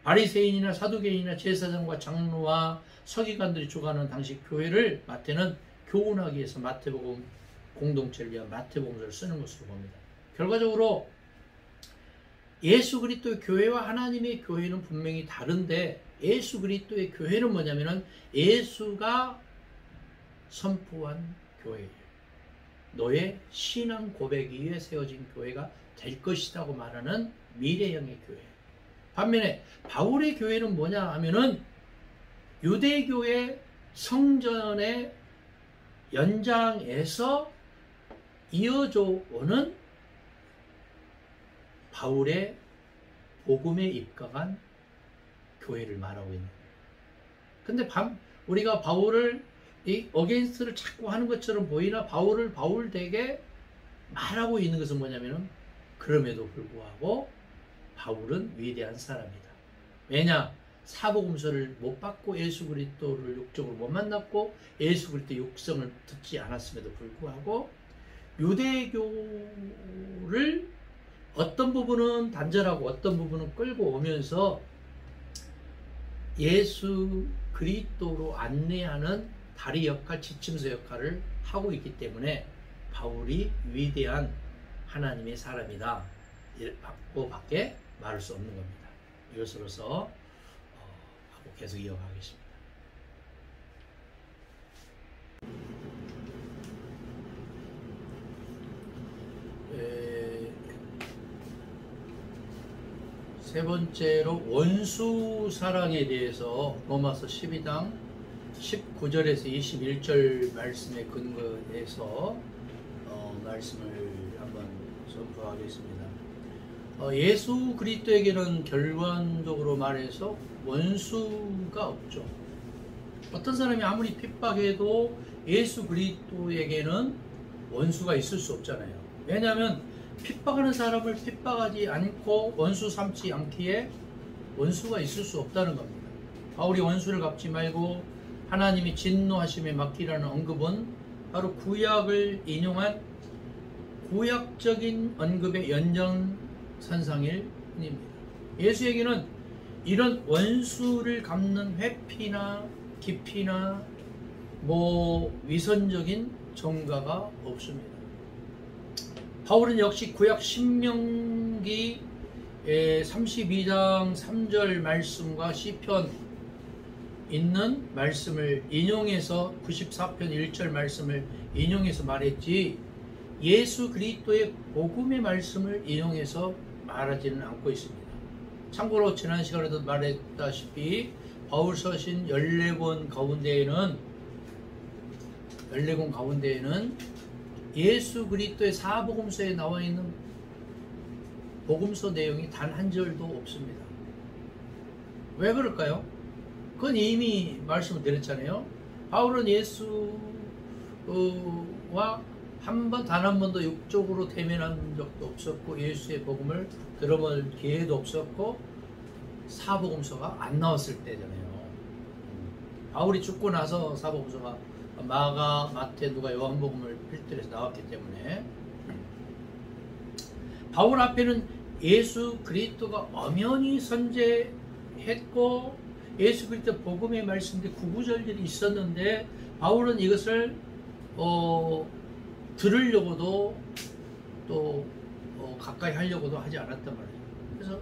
바리새인이나 사두개인이나 제사장과 장로와 서기관들이 주관하는 당시 교회를 마태는 교훈하기 위해서 마태복음 공동체를 위한 마태복음서를 쓰는 것으로 봅니다. 결과적으로 예수 그리스도의 교회와 하나님의 교회는 분명히 다른데 예수 그리스도의 교회는 뭐냐면은 예수가 선포한 교회예요. 너의 신앙 고백 위에 세워진 교회가 될 것이라고 말하는 미래형의 교회. 반면에 바울의 교회는 뭐냐 하면은 유대교의 성전의 연장에서 이어져 오는 바울의 복음에 입각한 교회를 말하고 있는 거예요. 근데 우리가 바울을 이 어게인스트를 자꾸 하는 것처럼 보이나 바울을 바울되게 말하고 있는 것은 뭐냐면은 그럼에도 불구하고 바울은 위대한 사람이다. 왜냐? 사복음서를 못 받고 예수 그리스도를 육적으로 못 만났고 예수 그리스도 육성을 듣지 않았음에도 불구하고 유대교를 어떤 부분은 단절하고 어떤 부분은 끌고 오면서 예수 그리스도로 안내하는 다리 역할, 지침서 역할을 하고 있기 때문에 바울이 위대한 하나님의 사람이다 고 밖에 말할 수 없는 겁니다. 이것으로서 계속 이어가겠습니다. 세 번째로 원수 사랑에 대해서 로마서 12장 19절에서 21절 말씀에 근거해서 말씀을 한번 선포하겠습니다. 예수 그리스도에게는 결론적으로 말해서 원수가 없죠. 어떤 사람이 아무리 핍박해도 예수 그리스도에게는 원수가 있을 수 없잖아요. 왜냐하면 핍박하는 사람을 핍박하지 않고 원수 삼지 않기에 원수가 있을 수 없다는 겁니다. 바울이 원수를 갚지 말고 하나님이 진노하심에 맡기라는 언급은 바로 구약을 인용한 구약적인 언급의 연장선상일 뿐입니다. 예수에게는 이런 원수를 갚는 회피나 기피나 위선적인 정가가 없습니다. 바울은 역시 구약 신명기 32장 3절 말씀과 시편 있는 말씀을 인용해서 94편 1절 말씀을 인용해서 말했지 예수 그리스도의 복음의 말씀을 인용해서 말하지는 않고 있습니다. 참고로 지난 시간에도 말했다시피 바울 서신 14권 가운데에는 예수 그리스도의 사복음서에 나와 있는 복음서 내용이 단 한 절도 없습니다. 왜 그럴까요? 그건 이미 말씀을 드렸잖아요. 바울은 예수와 단 한 번도 육적으로 대면한 적도 없었고 예수의 복음을 들어볼 기회도 없었고 사복음서가 안 나왔을 때잖아요. 바울이 죽고 나서 사복음서가 마가, 마태, 누가, 요한복음을 필두해서 나왔기 때문에 바울 앞에는 예수 그리스도가 엄연히 선제했고 예수 그리스도 복음의 말씀들이 구구절절이 있었는데 바울은 이것을 들으려고도 또 가까이 하려고도 하지 않았단 말이에요. 그래서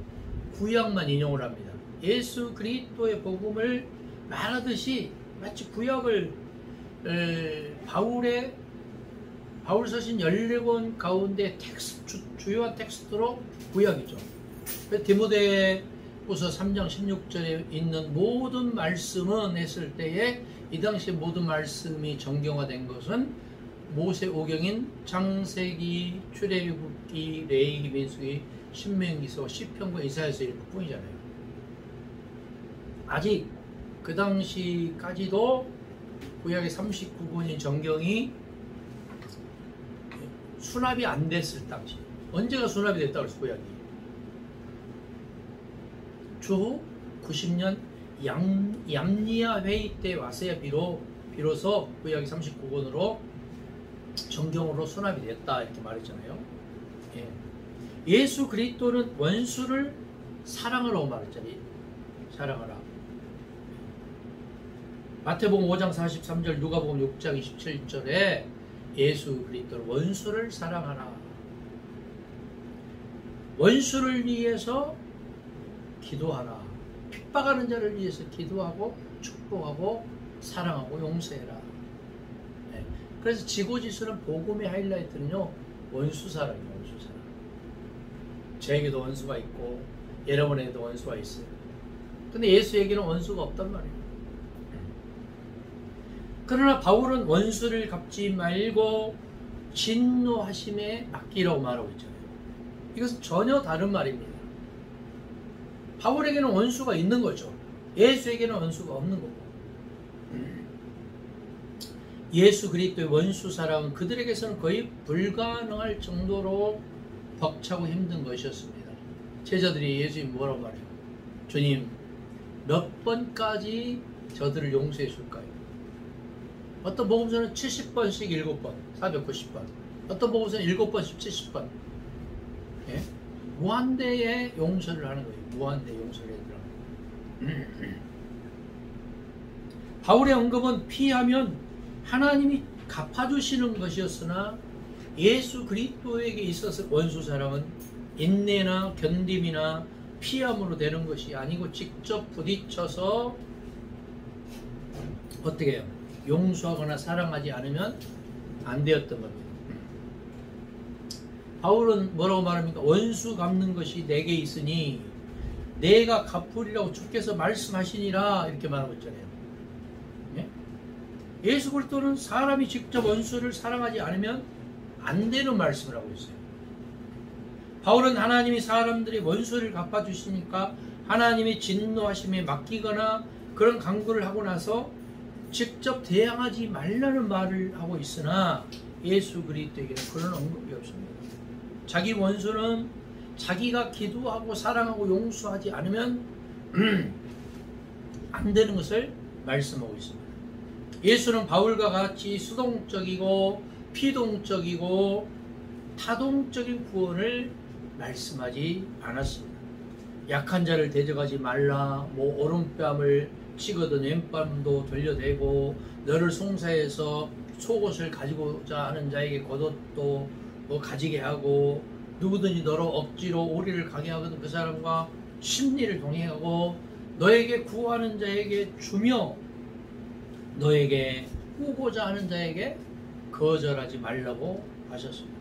구약만 인용을 합니다. 예수 그리스도의 복음을 말하듯이 마치 구약을 바울 서신 14권 가운데 주요한 텍스트로 구약이죠. 디모데후서 3장 16절에 있는 모든 말씀은 했을 때에 이 당시 모든 말씀이 정경화된 것은 모세오경인 창세기, 출애굽기, 레위기, 민수기, 신명기서, 시편과 이사야서 이런 것뿐이잖아요. 아직 그 당시까지도 구약의 39권인 정경이 수납이 안 됐을 당시. 언제가 수납이 됐다고 그랬어요, 구약이? 주 90년 얌니아 회의 때 와서야 비로소 구약이 39권으로 정경으로 수납이 됐다 이렇게 말했잖아요. 예수 그리스도는 원수를 사랑하라고 말했잖아요. 사랑하라. 마태복음 5장 43절, 누가복음 6장 27절에 예수 그리스도는 원수를 사랑하라. 원수를 위해서 기도하라. 핍박하는 자를 위해서 기도하고 축복하고 사랑하고 용서해라. 그래서 지고지순은 복음의 하이라이트는요, 원수 사랑이에요. 원수 사랑. 저에게도 원수가 있고 여러분에게도 원수가 있어요. 근데 예수에게는 원수가 없단 말이에요. 그러나 바울은 원수를 갚지 말고 진노하심에 맡기라고 말하고 있잖아요. 이것은 전혀 다른 말입니다. 바울에게는 원수가 있는 거죠. 예수에게는 원수가 없는 거고. 예수 그리스도의 원수 사랑은 그들에게서는 거의 불가능할 정도로 벅차고 힘든 것이었습니다. 제자들이 예수님 뭐라고 말해요? 주님, 몇 번까지 저들을 용서해 줄까요? 어떤 복음서는 70번씩 7번, 490번. 어떤 복음서는 7번씩 70번. 예? 무한대의 용서를 하는 거예요. 무한대의 용서를 해주라는 거예요. 바울의 언급은 피하면 하나님이 갚아주시는 것이었으나 예수 그리스도에게 있어서 원수 사랑은 인내나 견딤이나 피함으로 되는 것이 아니고 직접 부딪혀서 어떻게 해요? 용서하거나 사랑하지 않으면 안 되었던 겁니다. 바울은 뭐라고 말합니까? 원수 갚는 것이 내게 있으니 내가 갚으리라고 주께서 말씀하시니라 이렇게 말하고 있잖아요. 예? 예수 그리스도는 사람이 직접 원수를 사랑하지 않으면 안 되는 말씀을 하고 있어요. 바울은 하나님이 사람들이 원수를 갚아주시니까 하나님이 진노하심에 맡기거나 그런 강구를 하고 나서 직접 대항하지 말라는 말을 하고 있으나 예수 그리스도에게는 그런 언급이 없습니다. 자기 원수는 자기가 기도하고 사랑하고 용서하지 않으면 안 되는 것을 말씀하고 있습니다. 예수는 바울과 같이 수동적이고 피동적이고 타동적인 구원을 말씀하지 않았습니다. 약한 자를 대적하지 말라, 뭐 오른뺨을 치거든 왼뺨도 돌려대고 너를 송사해서 속옷을 가지고자 하는 자에게 겉옷도 가지게 하고 누구든지 너로 억지로 오리를 가게 하거든 그 사람과 심리를 동행하고 너에게 구하는 자에게 주며 너에게 꾸고자 하는 자에게 거절하지 말라고 하셨습니다.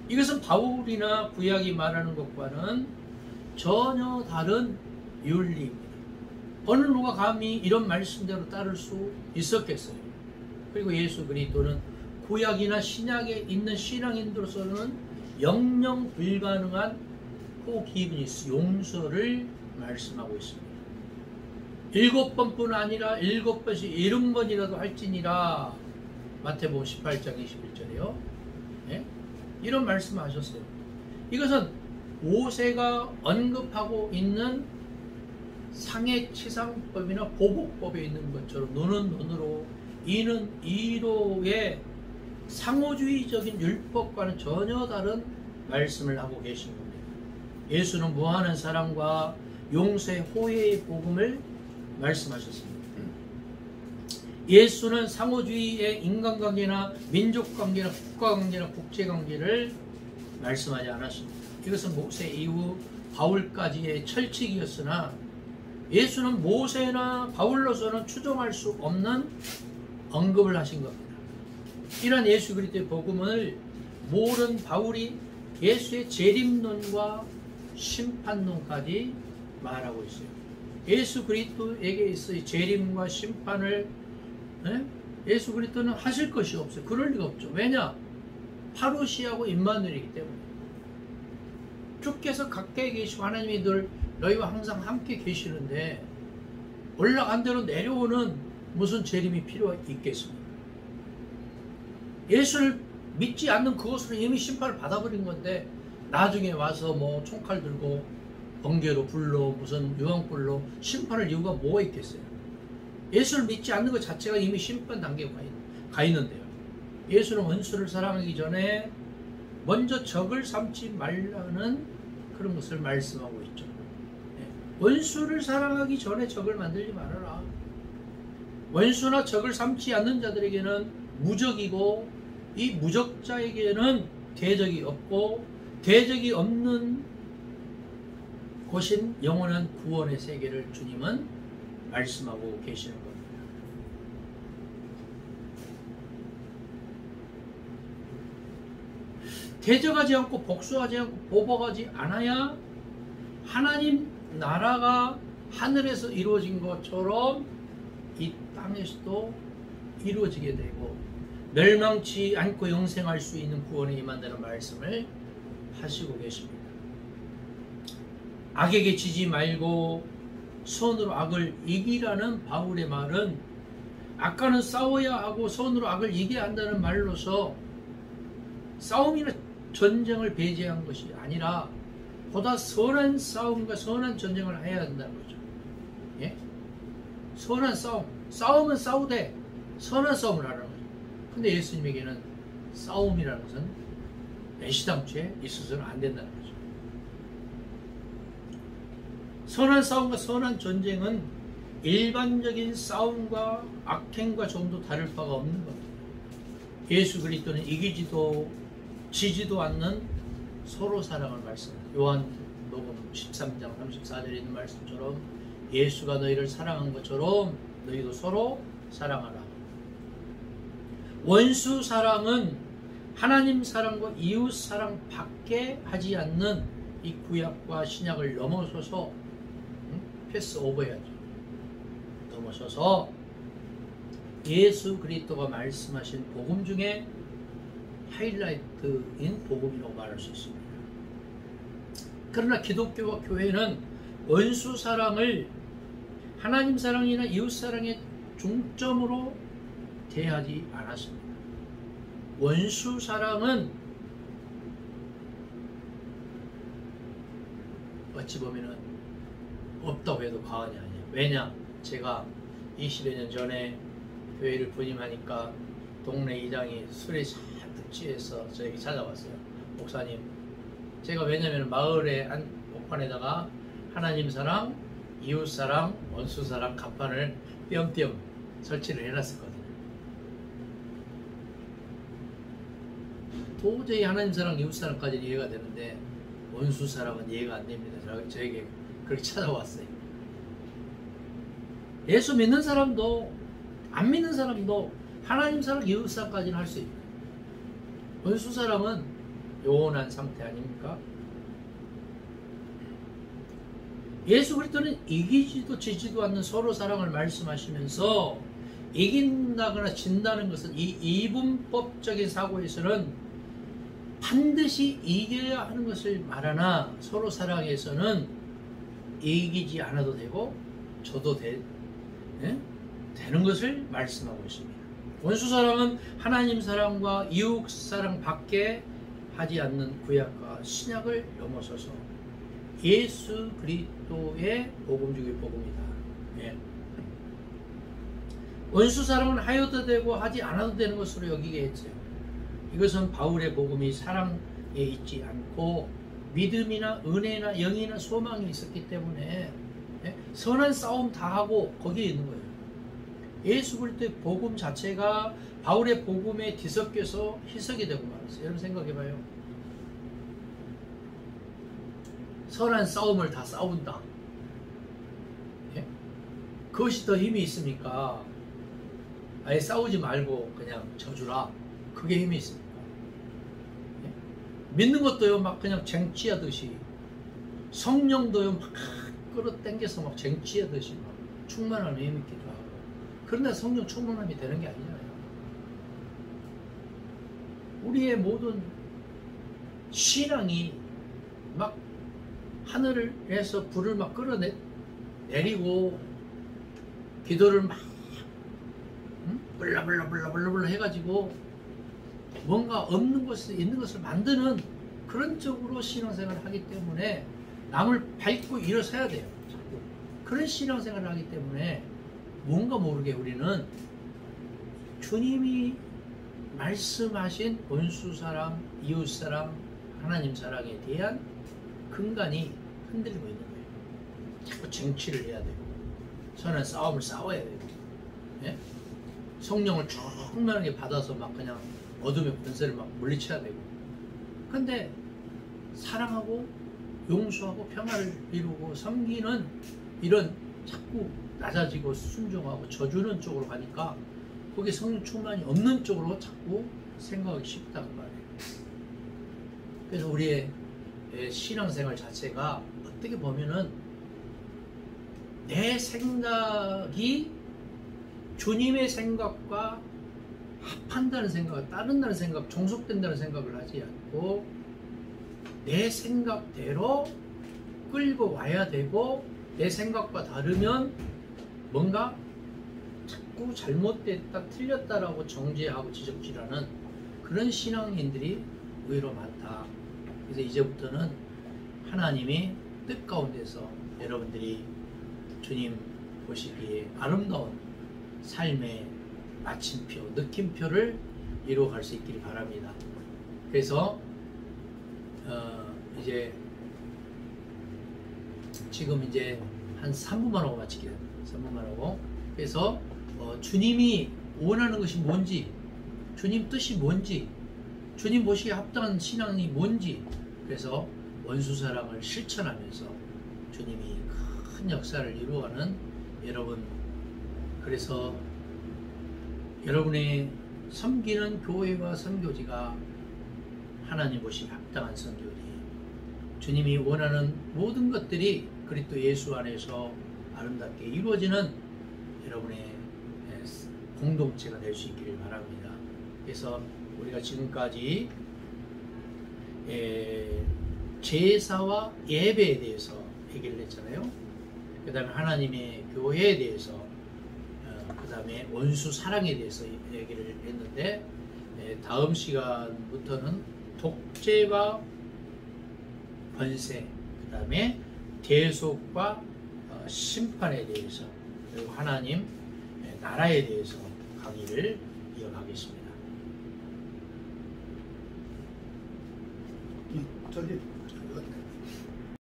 이것은 바울이나 구약이 말하는 것과는 전혀 다른 윤리입니다. 어느 누가 감히 이런 말씀대로 따를 수 있었겠어요. 그리고 예수 그리스도는 구약이나 신약에 있는 신앙인으로서는 영영 불가능한 포기브니스 용서를 말씀하고 있습니다. 7번뿐 아니라 7번씩 70번이라도 할지니라 마태복음 18장 21절이요. 예? 이런 말씀을 하셨어요. 이것은 모세가 언급하고 있는 상해치상법이나 보복법에 있는 것처럼 눈은 눈으로 이는 이로의 상호주의적인 율법과는 전혀 다른 말씀을 하고 계신 겁니다. 예수는 무한한 사랑과 용서의 호혜의 복음을 말씀하셨습니다. 예수는 상호주의의 인간관계나 민족관계나 국가관계나 국제관계를 말씀하지 않았습니다. 이것은 모세 이후 바울까지의 철칙이었으나 예수는 모세나 바울로서는 추정할 수 없는 언급을 하신 겁니다. 이런 예수 그리스도의 복음을 모른 바울이 예수의 재림론과 심판론까지 말하고 있어요. 예수 그리스도에게 있어의 재림과 심판을 예수 그리스도는 하실 것이 없어요. 그럴 리가 없죠. 왜냐? 파루시하고 임마누엘이기 때문에. 주께서 각계에 계시고 하나님이 늘 너희와 항상 함께 계시는데 올라간 대로 내려오는 무슨 재림이 필요 있겠습니까? 예수를 믿지 않는 그것으로 이미 심판을 받아버린 건데 나중에 와서 뭐 총칼 들고 번개로 불로 무슨 유황불로 심판할 이유가 뭐가 있겠어요? 예수를 믿지 않는 것 자체가 이미 심판 단계에 가 있는데요. 예수는 원수를 사랑하기 전에 먼저 적을 삼지 말라는 그런 것을 말씀하고 있죠. 원수를 사랑하기 전에 적을 만들지 말아라. 원수나 적을 삼지 않는 자들에게는 무적이고 이 무적자에게는 대적이 없고 대적이 없는 곳인 영원한 구원의 세계를 주님은 말씀하고 계시는 겁니다. 대적하지 않고 복수하지 않고 보복하지 않아야 하나님 나라가 하늘에서 이루어진 것처럼 이 땅에서도 이루어지게 되고 멸망치 않고 영생할 수 있는 구원에 임한다는 말씀을 하시고 계십니다. 악에게 지지 말고 선으로 악을 이기라는 바울의 말은 아까는 싸워야 하고 선으로 악을 이겨야 한다는 말로서 싸움이나 전쟁을 배제한 것이 아니라 보다 선한 싸움과 선한 전쟁을 해야 한다는 거죠. 예? 선한 싸움은 싸우되 선한 싸움을 하라는 거죠. 근데 예수님에게는 싸움이라는 것은 애시당초에 있어서는 안 된다는 거죠. 선한 싸움과 선한 전쟁은 일반적인 싸움과 악행과 정도 다를 바가 없는 겁니다. 예수 그리스도는 이기지도 지지도 않는 서로 사랑을 말씀합니다. 요한복음 13장 34절에 있는 말씀처럼 예수가 너희를 사랑한 것처럼 너희도 서로 사랑하라. 원수 사랑은 하나님 사랑과 이웃 사랑 밖에 하지 않는 이 구약과 신약을 넘어서서 패스 오버해야죠. 넘어서서 예수 그리스도가 말씀하신 복음 중에 하이라이트인 복음이라고 말할 수 있습니다. 그러나 기독교와 교회는 원수 사랑을 하나님 사랑이나 이웃 사랑의 중점으로 대하지 않았습니다. 원수 사랑은 어찌 보면은 없다고 해도 과언이 아니에요. 왜냐? 제가 20여 년 전에 교회를 부임하니까 동네 이장이 술에 잔뜩 취해서 저에게 찾아왔어요. 목사님, 제가 왜냐면 마을의 한 복판에다가 하나님 사랑, 이웃 사랑, 원수 사랑 간판을 띄엄띄엄 설치를 해놨었거든요. 도저히 하나님 사랑, 이웃 사랑까지는 이해가 되는데 원수 사랑은 이해가 안 됩니다. 저에게 그렇게 찾아왔어요. 예수 믿는 사람도 안 믿는 사람도 하나님 사랑, 이웃 사랑까지는 할 수 있고, 원수 사랑은 요원한 상태 아닙니까? 예수 그리스도는 이기지도 지지도 않는 서로 사랑을 말씀하시면서 이긴다거나 진다는 것은 이 이분법적인 사고에서는 반드시 이겨야 하는 것을 말하나 서로 사랑에서는 이기지 않아도 되고 져도 되는 것을 말씀하고 있습니다. 원수 사랑은 하나님 사랑과 이웃 사랑 밖에 하지 않는 구약과 신약을 넘어서서 예수 그리스도의 복음 중의 복음이다. 예. 원수 사랑은 하여도 되고 하지 않아도 되는 것으로 여기게 했어요. 이것은 바울의 복음이 사랑에 있지 않고 믿음이나 은혜나 영이나 소망이 있었기 때문에 선한 싸움 다 하고 거기에 있는 거예요. 예수 그리스도의 복음 자체가 바울의 복음에 뒤섞여서 희석이 되고 말았어요. 여러분 생각해봐요. 선한 싸움을 다 싸운다. 예? 그것이 더 힘이 있습니까? 아예 싸우지 말고 그냥 져주라. 그게 힘이 있습니까? 예? 믿는 것도요 막 그냥 쟁취하듯이, 성령도요 막 끌어당겨서 막 쟁취하듯이 막 충만함이 힘 있기도 하고. 그러나 성령 충만함이 되는 게 아니잖아요. 우리의 모든 신앙이 막 하늘에서 불을 막 끌어내리고 기도를 막 블라블라 해가지고 뭔가 없는 것을 있는 것을 만드는 그런 쪽으로 신앙생활을 하기 때문에 남을 밟고 일어서야 돼요. 자꾸 그런 신앙생활을 하기 때문에 뭔가 모르게 우리는 주님이 말씀하신 원수사랑, 이웃사랑, 하나님 사랑에 대한 근간이 흔들리고 있는 거예요. 자꾸 쟁취를 해야 되고 선한 싸움을 싸워야 되고, 예? 성령을 충만하게 받아서 막 그냥 어둠의 권세를 막 물리쳐야 되고. 근데 사랑하고 용서하고 평화를 이루고 섬기는 이런 자꾸 낮아지고 순종하고 져주는 쪽으로 가니까 거기에 성령 충만이 없는 쪽으로 자꾸 생각하기 쉽다고 말해요. 그래서 우리의 신앙생활 자체가 어떻게 보면은 내 생각이 주님의 생각과 합한다는 생각을 따른다는 생각, 종속된다는 생각을 하지 않고 내 생각대로 이끌고 와야 되고, 내 생각과 다르면 뭔가 자꾸 잘못됐다 틀렸다라고 정죄하고 지적질하는 그런 신앙인들이 의외로 많다. 그래서 이제부터는 하나님이 뜻 가운데서 여러분들이 주님 보시기에 아름다운 삶의 마침표, 느낌표를 이루어갈 수 있기를 바랍니다. 그래서 이제 지금 이제 한 3분만 하고 마치게 됩니다. 3분만 하고. 그래서 주님이 원하는 것이 뭔지, 주님 뜻이 뭔지, 주님 보시기에 합당한 신앙이 뭔지, 그래서 원수사랑을 실천하면서 주님이 큰 역사를 이루어가는 여러분, 그래서 여러분의 섬기는 교회와 선교지가 하나님 보시기에 합당한 선교지, 주님이 원하는 모든 것들이 그리스도 예수 안에서 아름답게 이루어지는 여러분의 공동체가 될 수 있기를 바랍니다. 그래서 우리가 지금까지 제사와 예배에 대해서 얘기를 했잖아요. 그 다음에 하나님의 교회에 대해서, 그 다음에 원수 사랑에 대해서 얘기를 했는데, 다음 시간부터는 독재와 권세, 그 다음에 대속과 심판에 대해서, 그리고 하나님 나라에 대해서 강의를 이어가겠습니다. 저기